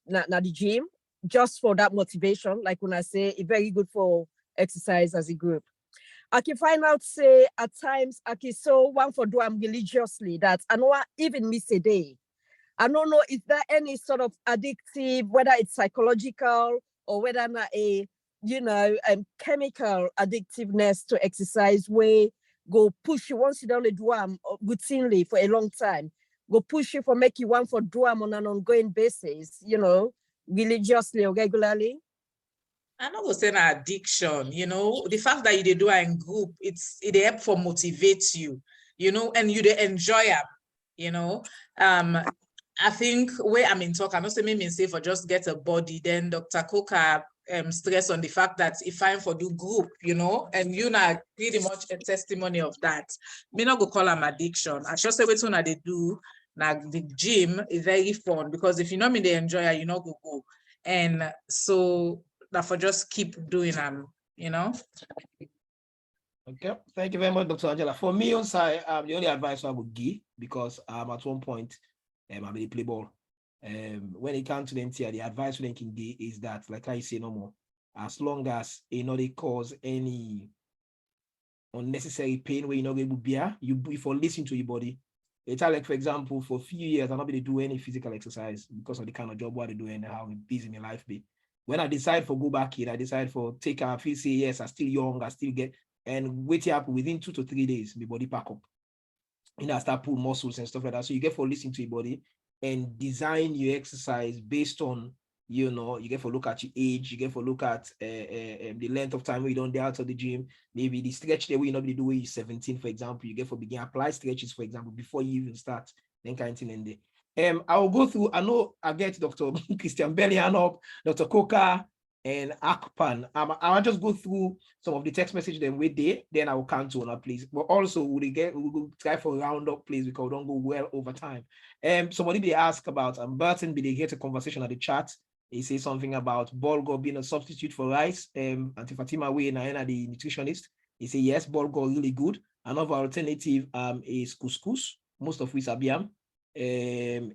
not the gym, just for that motivation. Like when I say, it's very good for exercise as a group. I can find out, say, at times, I can so one for do I'm religiously that I know I even miss a day. I don't know if there any sort of addictive, whether it's psychological or whether not a, you know, chemical addictiveness to exercise where go push you once you don't do them routinely for a long time. Go push you for make you want for do them on an ongoing basis, you know, religiously or regularly. I know what's an addiction, you know, the fact that you do it in group, it help for motivate you, you know, and you enjoy it, you know. I think where I'm in talk, I know say me say for just get a body, then Dr. Coker stress on the fact that if I'm for do group, you know, and you know, pretty much a testimony of that. Me not go call them addiction. I just say which one they do. Now the gym is very fun because if you know me, they enjoy it, you know, go. And so that for just keep doing them, you know. Okay, thank you very much, Dr. Angela. For me on side, the only advice I would give, because at one point, I really play ball. When it comes to the NTI, the advice we can give is that, like I say no more, as long as you know they cause any unnecessary pain where you're not able to bear, you if you listen to your body. It's like, for example, for a few years, I'm not able to do any physical exercise because of the kind of job what I do and how busy my life be. When I decide for go back in, I decide for take a feel say yes, I still young, I still get, and wait up within 2 to 3 days, my body pack up. You know, I start pull muscles and stuff like that. So you get for listening to your body and design your exercise based on, you know, you get for look at your age, you get for look at the length of time where you don't get out of the gym, maybe the stretch there where you not be do when you're 17, for example, you get for begin apply stretches, for example, before you even start, then kind of thing in there. I will go through, I know I get Dr. Christian Bellian up, Dr. Coca, and Akpan. I'll just go through some of the text messages then with there, then I will count to on please. But also we'll try for a round up, please, because we don't go well over time. Somebody they ask about Burton, they get a conversation at the chat. He says something about bulgur being a substitute for rice. Auntie Fatima Way, Naina, the nutritionist. He says yes, bulgur really good. Another alternative is couscous, most of which are biam.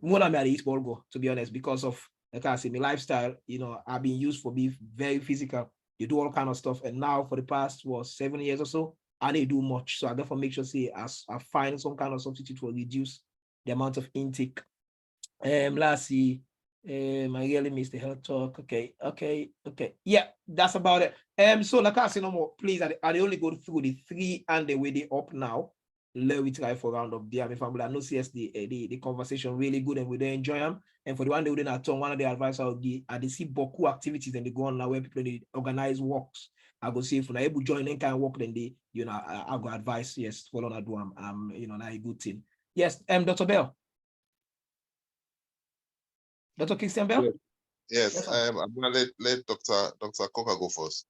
More than I eat bulgur, to be honest, because of, like I say, my lifestyle, you know, I've been used for being very physical. You do all kind of stuff. And now for the past 7 years or so, I didn't do much. So I therefore make sure say I find some kind of substitute for reduce the amount of intake. Let's see. I really missed the health talk. Okay. Yeah, that's about it. So like I say no more, please, I only go through the 3 and the way they up now. Let me try for round up there. My family, I know CS the conversation really good and we don't enjoy them. And for the one they wouldn't at one of the advice I would give, I see Boku activities and they go on now where people they organize walks. I go see if I able to join any kind of walk, then they, you know, I go advise, yes, follow that do you know, not a good thing. Yes, Dr. Bell. Dr. Christian Bell? Yes, I'm gonna let Dr. Coca go first.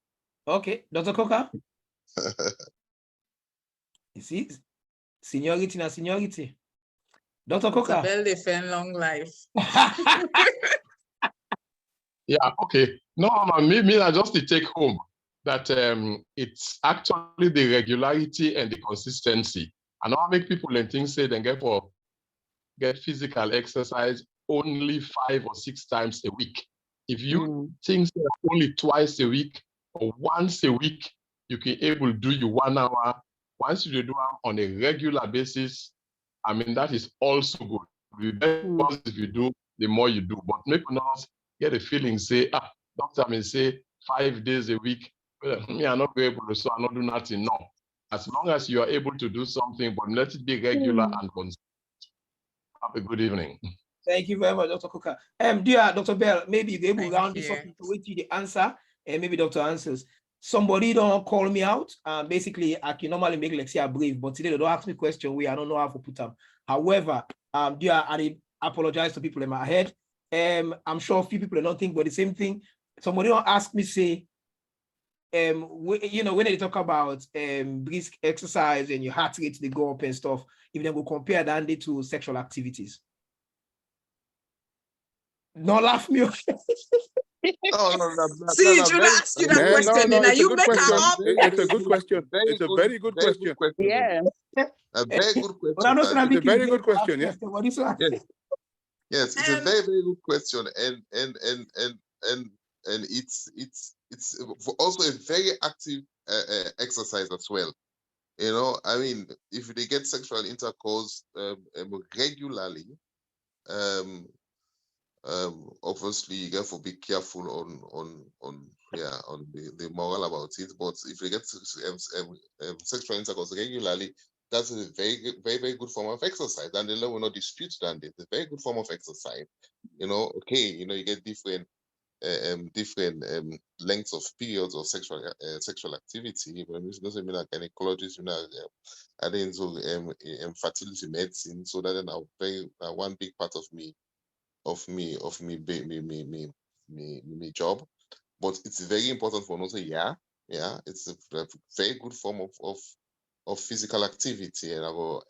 Okay, Dr. Coca. You see, seniority na seniority. Dr. Coca. Bell defend long life. Yeah, okay. No, me I just to take home that it's actually the regularity and the consistency. And I make people and things say they get physical exercise only 5 or 6 times a week. If you think only twice a week or once a week, you can able to do you 1 hour. Once you do it on a regular basis, I mean, that is also good. The better if you do, the more you do. But make not get a feeling, say, doctor may say 5 days a week. Me, I'm not able to, so I'm not do nothing. No. As long as you are able to do something, but let it be regular and consistent. Have a good evening. Thank you very much, Dr. Coca. Dear Dr. Bell, maybe you able to round this up to wait to the answer, and maybe Dr. answers. Somebody don't call me out. Basically, I can normally make like say I brave, but today they don't ask me question where I don't know how to put them. However, dear, I apologize to people in my head. I'm sure a few people don't think about the same thing. Somebody don't ask me say, you know, when they talk about brisk exercise and your heart rate they go up and stuff, if they will compare that to sexual activities. No, laugh me. No, See, you ask you that question, and you make her up. It's a good question. It's a very good question. Yeah. A very good question. It's a very good question, yeah. Yes, it's a very, very good question. And it's also a very active exercise as well. You know, I mean, if they get sexual intercourse regularly, obviously you have to be careful on the moral about it. But if they get sexual intercourse regularly, that's a very, very, very good form of exercise, and the law will not dispute that. It's a very good form of exercise. You know, okay, you know, you get different lengths of periods of sexual activity, but it doesn't mean like gynecologists, you know, I think so fertility medicine, so that now very one big part of me job. but it's very important for us to it's a very good form of physical activity, and I go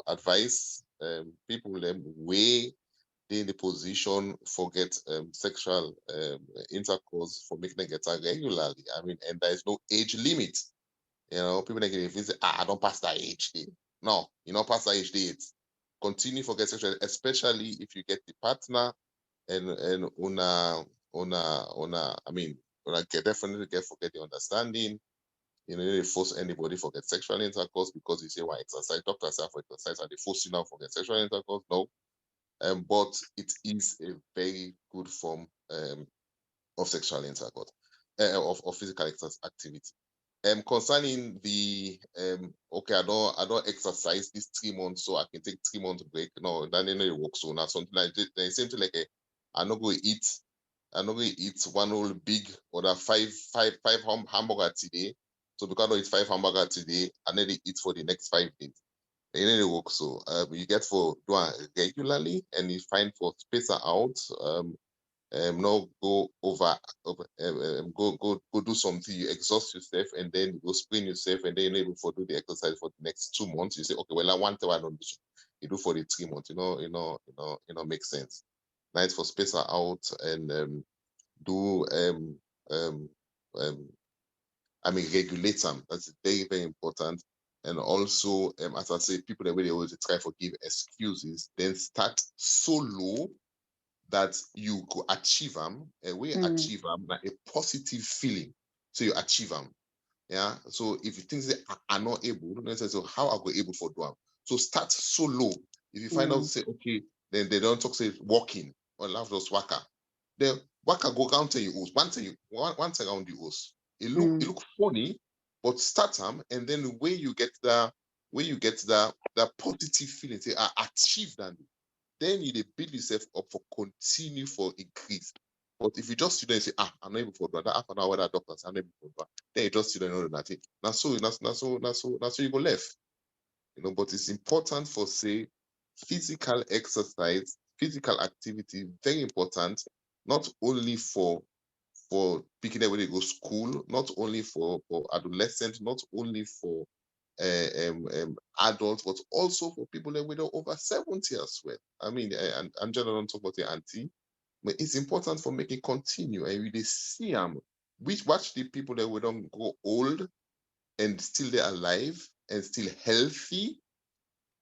advise people them way they in the position for get sexual intercourse for making them get regularly. I mean, and there is no age limit. You know, people that get visit, I don't pass that age day. No, you don't pass that age date. Continue for get sexual, especially if you get the partner and I mean, definitely forget the understanding. You know, they force anybody for get sexual intercourse because you say, why exercise? Doctors say for exercise, and they force you now for get sexual intercourse. No. But it is a very good form of sexual intercourse, of physical activity. Concerning the okay, I don't exercise this 3 months, so I can take 3 months break. No, then it works. So now something like the same thing like I'm not going to eat one whole big or that five hamburger today. So because I don't eat 5 hamburger today, I need to eat for the next 5 days. It really works. So you get for doing regularly, and you find for space out. Not go go do something, you exhaust yourself, and then you go sprain yourself, and then you're able to do the exercise for the next 2 months. You say, okay, well, I want to, I don't do so. You do for the 3 months, makes sense. Nice for space out and do I mean regulate them. That's very, very important. And also, as I say, people that really always try to give excuses, then start so low that you could achieve them, achieve them, like a positive feeling. So you achieve them. Yeah. So if you think they are not able, don't say, so how are we able for do them? So start so low. If you find out, say, okay, then they don't talk, say walking or love those waka. Then waka go down to you once around the house. It look funny, but start them, and then when you get the positive feeling, say I achieved that. Then you build yourself up for continue for increase. But if you just sit there and say, I'm not able to do that, half an hour that doctors I'm not able to do that, then you just sit there and know that that's so you go left. But it's important for say physical exercise, physical activity, very important, not only for picking up when they go school, not only for adolescents, not only for adults, but also for people that were over 70 as well. I mean, and Angela don't talk about the auntie, but it's important for making continue. And we see them. We watch the people that we don't go old and still they're alive and still healthy.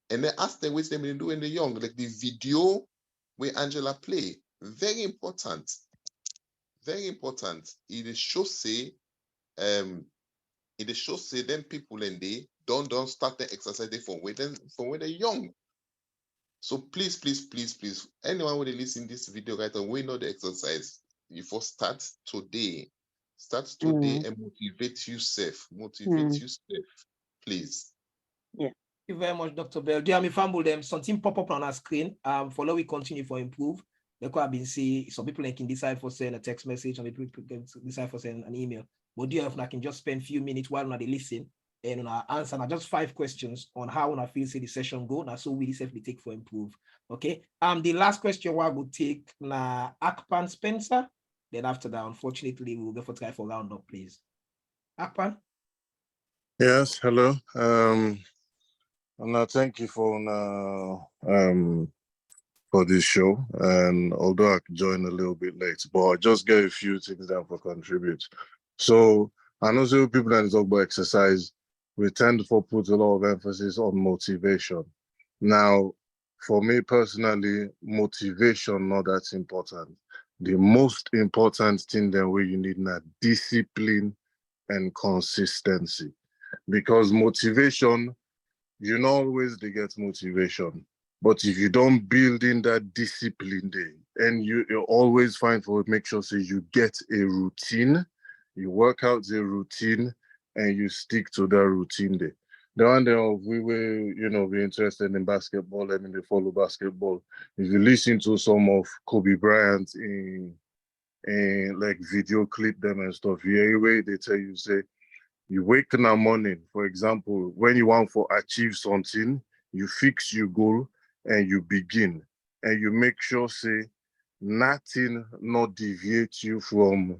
And then ask them what they've been doing the young, like the video where Angela play. Very important. Very important. It shows say then people and they don't start the exercise from when they're young. So please, anyone who listen this video right and we know the exercise, you first start today. Start today and motivate yourself. Please. Yeah. Thank you very much, Dr. Bell. Do you have me fumble them? Something pop up on our screen. For now, we continue for improve. Like I've been seeing, some people can decide for sending a text message, some people can decide for sending an email. But do you have I can just spend a few minutes while they listen and answer just 5 questions on how I feel say the session go. Now so we safely take for improve. Okay. The last question I will take na Akpan Spencer. Then after that, unfortunately, we'll go for try for round up, please. Akpan. Yes, hello. And thank you for this show. And although I joined a little bit late, but I just get a few things down for contribute. So I know some people that talk about exercise, we tend to put a lot of emphasis on motivation. Now, for me personally, motivation not that important. The most important thing that way you need now discipline and consistency. Because motivation, you know always they get motivation. But if you don't build in that discipline there, and you always find for make sure so you get a routine, you work out the routine and you stick to that routine there. The one day we were, be interested in basketball and they follow basketball. If you listen to some of Kobe Bryant in like video clip them and stuff, anyway, they tell you, say, you wake in the morning, for example, when you want to achieve something, you fix your goal and you begin. And you make sure, say, nothing not deviate you from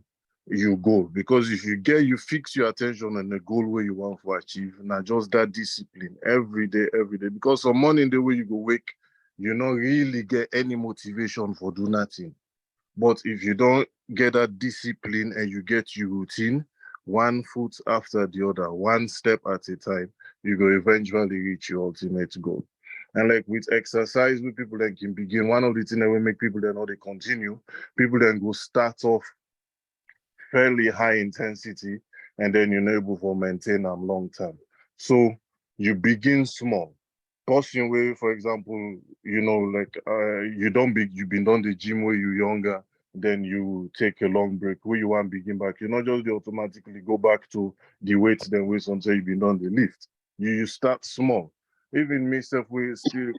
you go. Because if you fix your attention on the goal where you want to achieve, not just that discipline every day. Because some morning the way you go wake, you not really get any motivation for do nothing. But if you don't get that discipline and you get your routine, one foot after the other, one step at a time, you go eventually reach your ultimate goal. And like with exercise, with people that can begin, one of the things that will make people that know they continue, people then go start off fairly high intensity, and then you're able to maintain them long term. So you begin small. Person way, for example, like you've been done the gym where you're younger, then you take a long break. Where you want to begin back, you not just automatically go back to the weights, then weights until you've been done the lift. You start small. Even myself, we still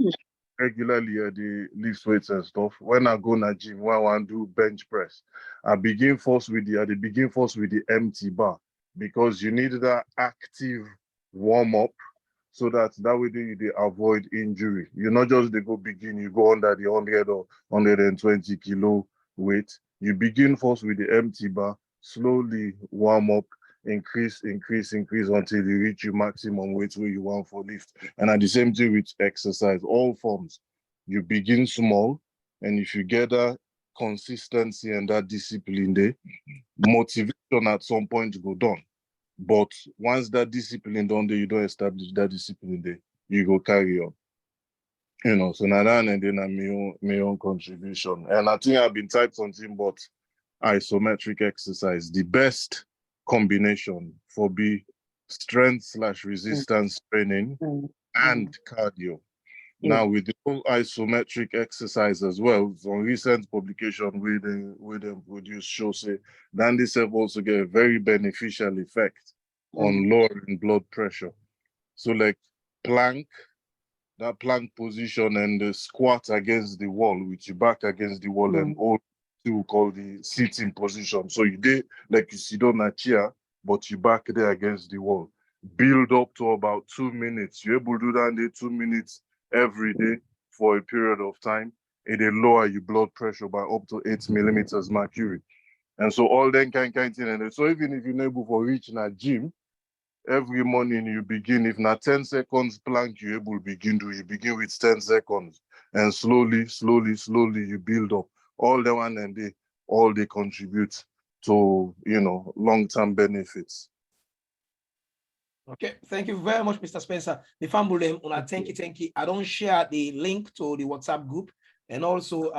regularly the lift weights and stuff. When I go to the gym, when I want to do bench press, I begin first with the empty bar, because you need that active warm up, so that way they avoid injury. You not just they go begin, you go under the 100 or 120 kilo weight. You begin first with the empty bar, slowly warm up, increase until you reach your maximum weight where you want for lift. And at the same thing with exercise, all forms. You begin small, and if you get that consistency and that discipline there, motivation at some point go down. But once that discipline done there, you don't establish that discipline there, you go carry on. So now and then I'm my own contribution. And I think I've been typed something about isometric exercise. The best combination for strength/resistance training and cardio. Now with the whole isometric exercise as well, some recent publication with them produce show say then this have also get a very beneficial effect on lowering blood pressure. So like that plank position and the squat against the wall with your back against the wall, and all to call the sitting position. So you did like you sit on a chair, but you back there against the wall. Build up to about 2 minutes. You're able to do that in 2 minutes every day for a period of time. It will lower your blood pressure by up to 8 millimeters mercury. And so all that kind of thing. And so even if you're not able to reach in a gym, every morning you begin, if not 10 seconds plank, you're able to begin you begin with 10 seconds. And slowly, you build up. All the one and they contribute to, long-term benefits. Okay, thank you very much, Mr. Spencer. The family, thank you. I don't share the link to the WhatsApp group. And also,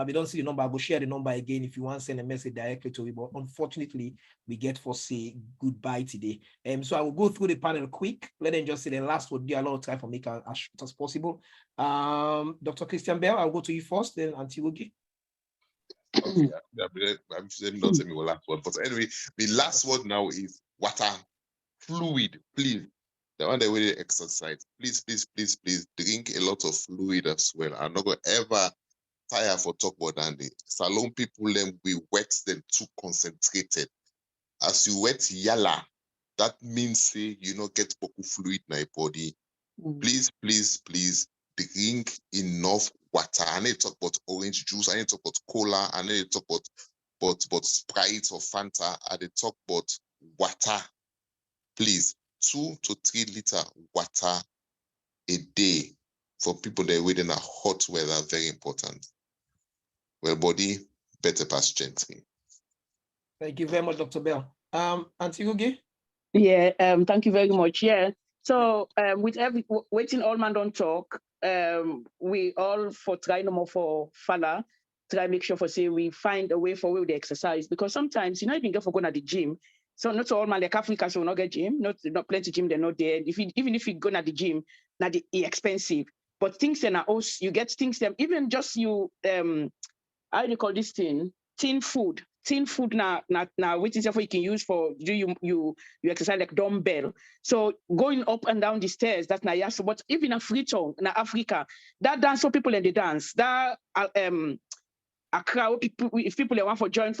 we don't see the number, I will share the number again if you want to send a message directly to me. But unfortunately, we get for say goodbye today. So I will go through the panel quick. Let them just say the last word. Give a lot of time for me as short as possible. Dr. Christian Bell, I'll go to you first, then Antiwogi. Okay, I'm not saying the last word, but anyway, the last word now is water, fluid, please. The one that we exercise, please drink a lot of fluid as well. I'm not gonna ever tire for talk about that. Salon people, them we wet them too concentrated. As you wet yalla, that means say you not get fluid in your body. Please drink enough water. I need to talk about orange juice. I need to talk about cola. I need to talk about Sprite or Fanta. I need to talk about water. Please, 2 to 3 liter water a day for people that are within a hot weather. Very important. Well, Bodi, better pass Gentri. Thank you very much, Dr. Bell. Auntie Ugi? Yeah, thank you very much. Yeah. So with every waiting all man don't talk, we all for try no more for fella, try make sure for say we find a way for the exercise, because sometimes even go for going to the gym. So not all man like Africa so not get gym, not plenty gym, they're not there. Even if you go to the gym, not the expensive. But things then are also you get things them even just you how do you call this thing? Tin food now which is what you can use for you exercise like dumbbell. So going up and down the stairs, that's not yes. But even a free tongue in Africa, that dance so people in the dance, that Accra, if people they want for join,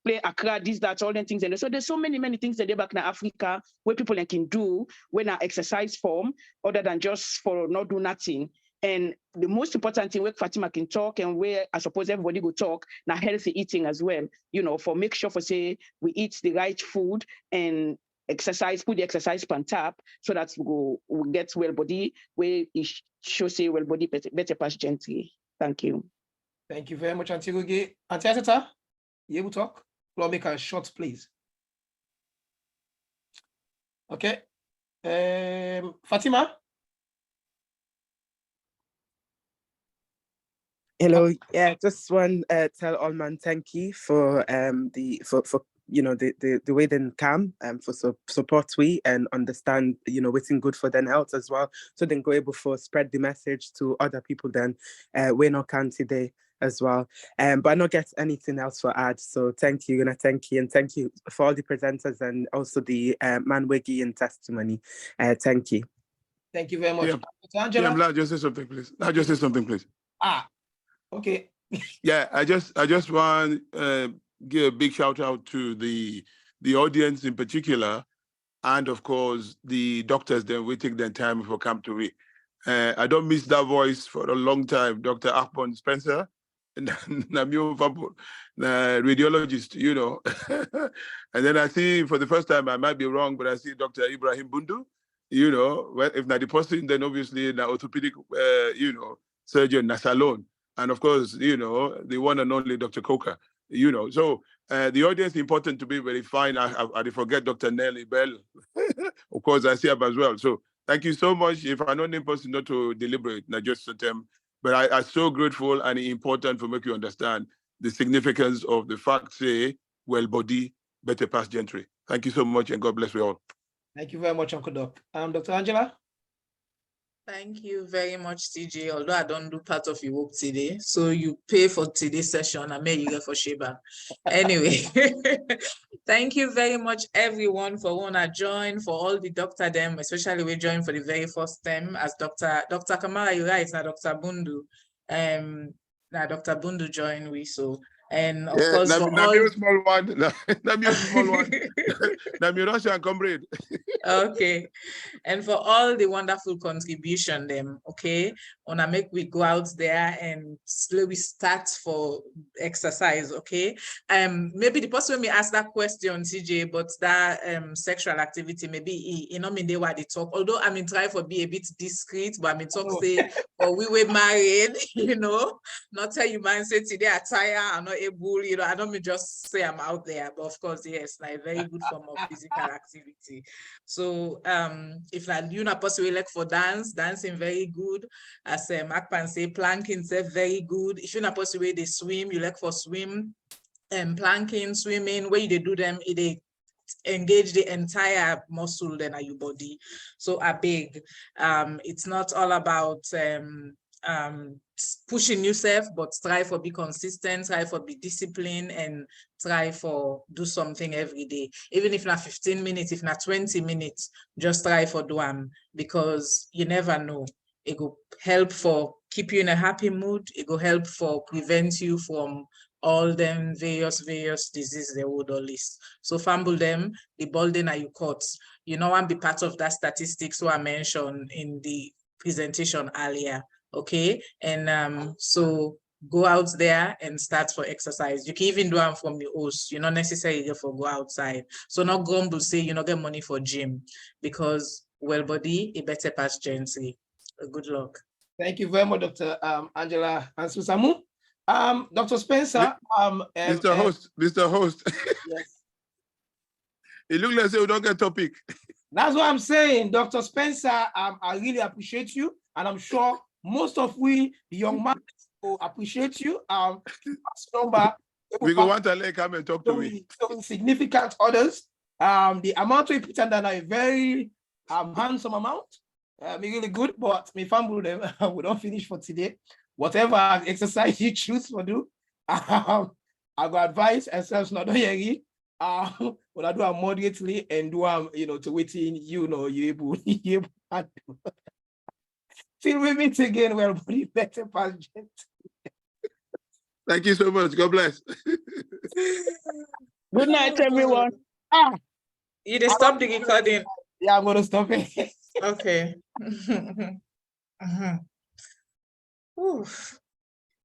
play Accra, this, that, all the things. And so there's so many things that they back in Africa where people can do when I exercise form, other than just for not do nothing. And the most important thing where Fatima can talk and where I suppose everybody go talk, now healthy eating as well, you know, for make sure for say we eat the right food and exercise, put the exercise on top so that we get well body where it should say well body better pass Gentri. Thank you. Thank you very much, Auntie Rugi. Auntie Aseta, you able to talk? Lawmaker short, please. Okay. Fatima. Hello. Yeah, just want tell all man thank you for for you know the way they come for support we and understand what's good for their health as well, so then go able for spread the message to other people then we no can today as well. But I don't get anything else for add. So thank you, and thank you, and thank you for all the presenters and also the man wiggy and testimony. Thank you. Thank you very much. Yeah, Angela? I'm glad. Just say something, please. Just say something, please. Okay. Yeah, I just want give a big shout out to the audience in particular, and of course the doctors. Then we take their time for come to me. I don't miss that voice for a long time, Dr. Akpon Spencer, radiologist, and then I see for the first time, I might be wrong, but I see Dr. Ibrahim Bundu, if not the person, then obviously the orthopedic, surgeon Nasalone. And of course, the one and only Dr. Coker, So the audience is important to be very fine. I forget Dr. Nelly Bell. Of course, I see her as well. So thank you so much. If I know the person not to deliberate, not just a term, but I'm so grateful and important for make you understand the significance of the fact, say, well, body, better pass Gentri. Thank you so much, and God bless you all. Thank you very much, Uncle Doc. Dr. Angela? Thank you very much, TJ. Although I don't do part of your work today, so you pay for today's session, I may you get for Sheba. Anyway, thank you very much, everyone, for wanna join, for all the doctor them, especially we joined for the very first time as Dr. Kamara, you're right, now Dr. Bundu. Now Dr. Bundu joined we, so and of course for all small one, small one. Russian comrade. Okay, and for all the wonderful contribution them, okay, wanna make we go out there and slowly start for exercise, okay. Maybe the person may ask that question, TJ, but that sexual activity maybe mean they what they talk. Although I mean try for be a bit discreet, but I mean talk say or we were married, not tell you man say today I tire, I'm not able, I don't mean just say I'm out there, but of course yes, like a very good form of physical activity. So if like you not possibly like for dancing very good. As Akpan say, planking say very good. If you're not possibly they swim, you like for swim and planking, swimming, where you do them, they engage the entire muscle then at your body. So I beg, it's not all about pushing yourself, but try for be consistent, try for be disciplined, and try for do something every day. Even if not 15 minutes, if not 20 minutes, just try for do them, because you never know. It will help for keep you in a happy mood. It will help for prevent you from all them various diseases they would all list. So fumble them, the balding are you caught. You know, and be part of that statistics so I mentioned in the presentation earlier. Okay, and so go out there and start for exercise. You can even do them from your house. You're not necessarily for go outside. So not grumble say you not get money for gym, because well body it better pass Gentri. Good luck. Thank you very much, Dr. Angela Hanciles-Amu. Dr. Spencer. Mr. Host. Yes. It looks like we don't get topic. That's what I'm saying, Dr. Spencer. I really appreciate you, and I'm sure most of we, the young man, will appreciate you. We go want to let come and talk to me. So significant orders. The amount we put under a very handsome amount. Really good, but me fumble them. We don't finish for today. Whatever exercise you choose to do, I go advise ourselves not doing but I do them moderately and do to waiting, you able to do. Till we meet again, well, body better pass Gentri. Thank you so much. God bless. Good night, everyone. You just stop the recording. Yeah, I'm gonna stop it. Okay. Oof.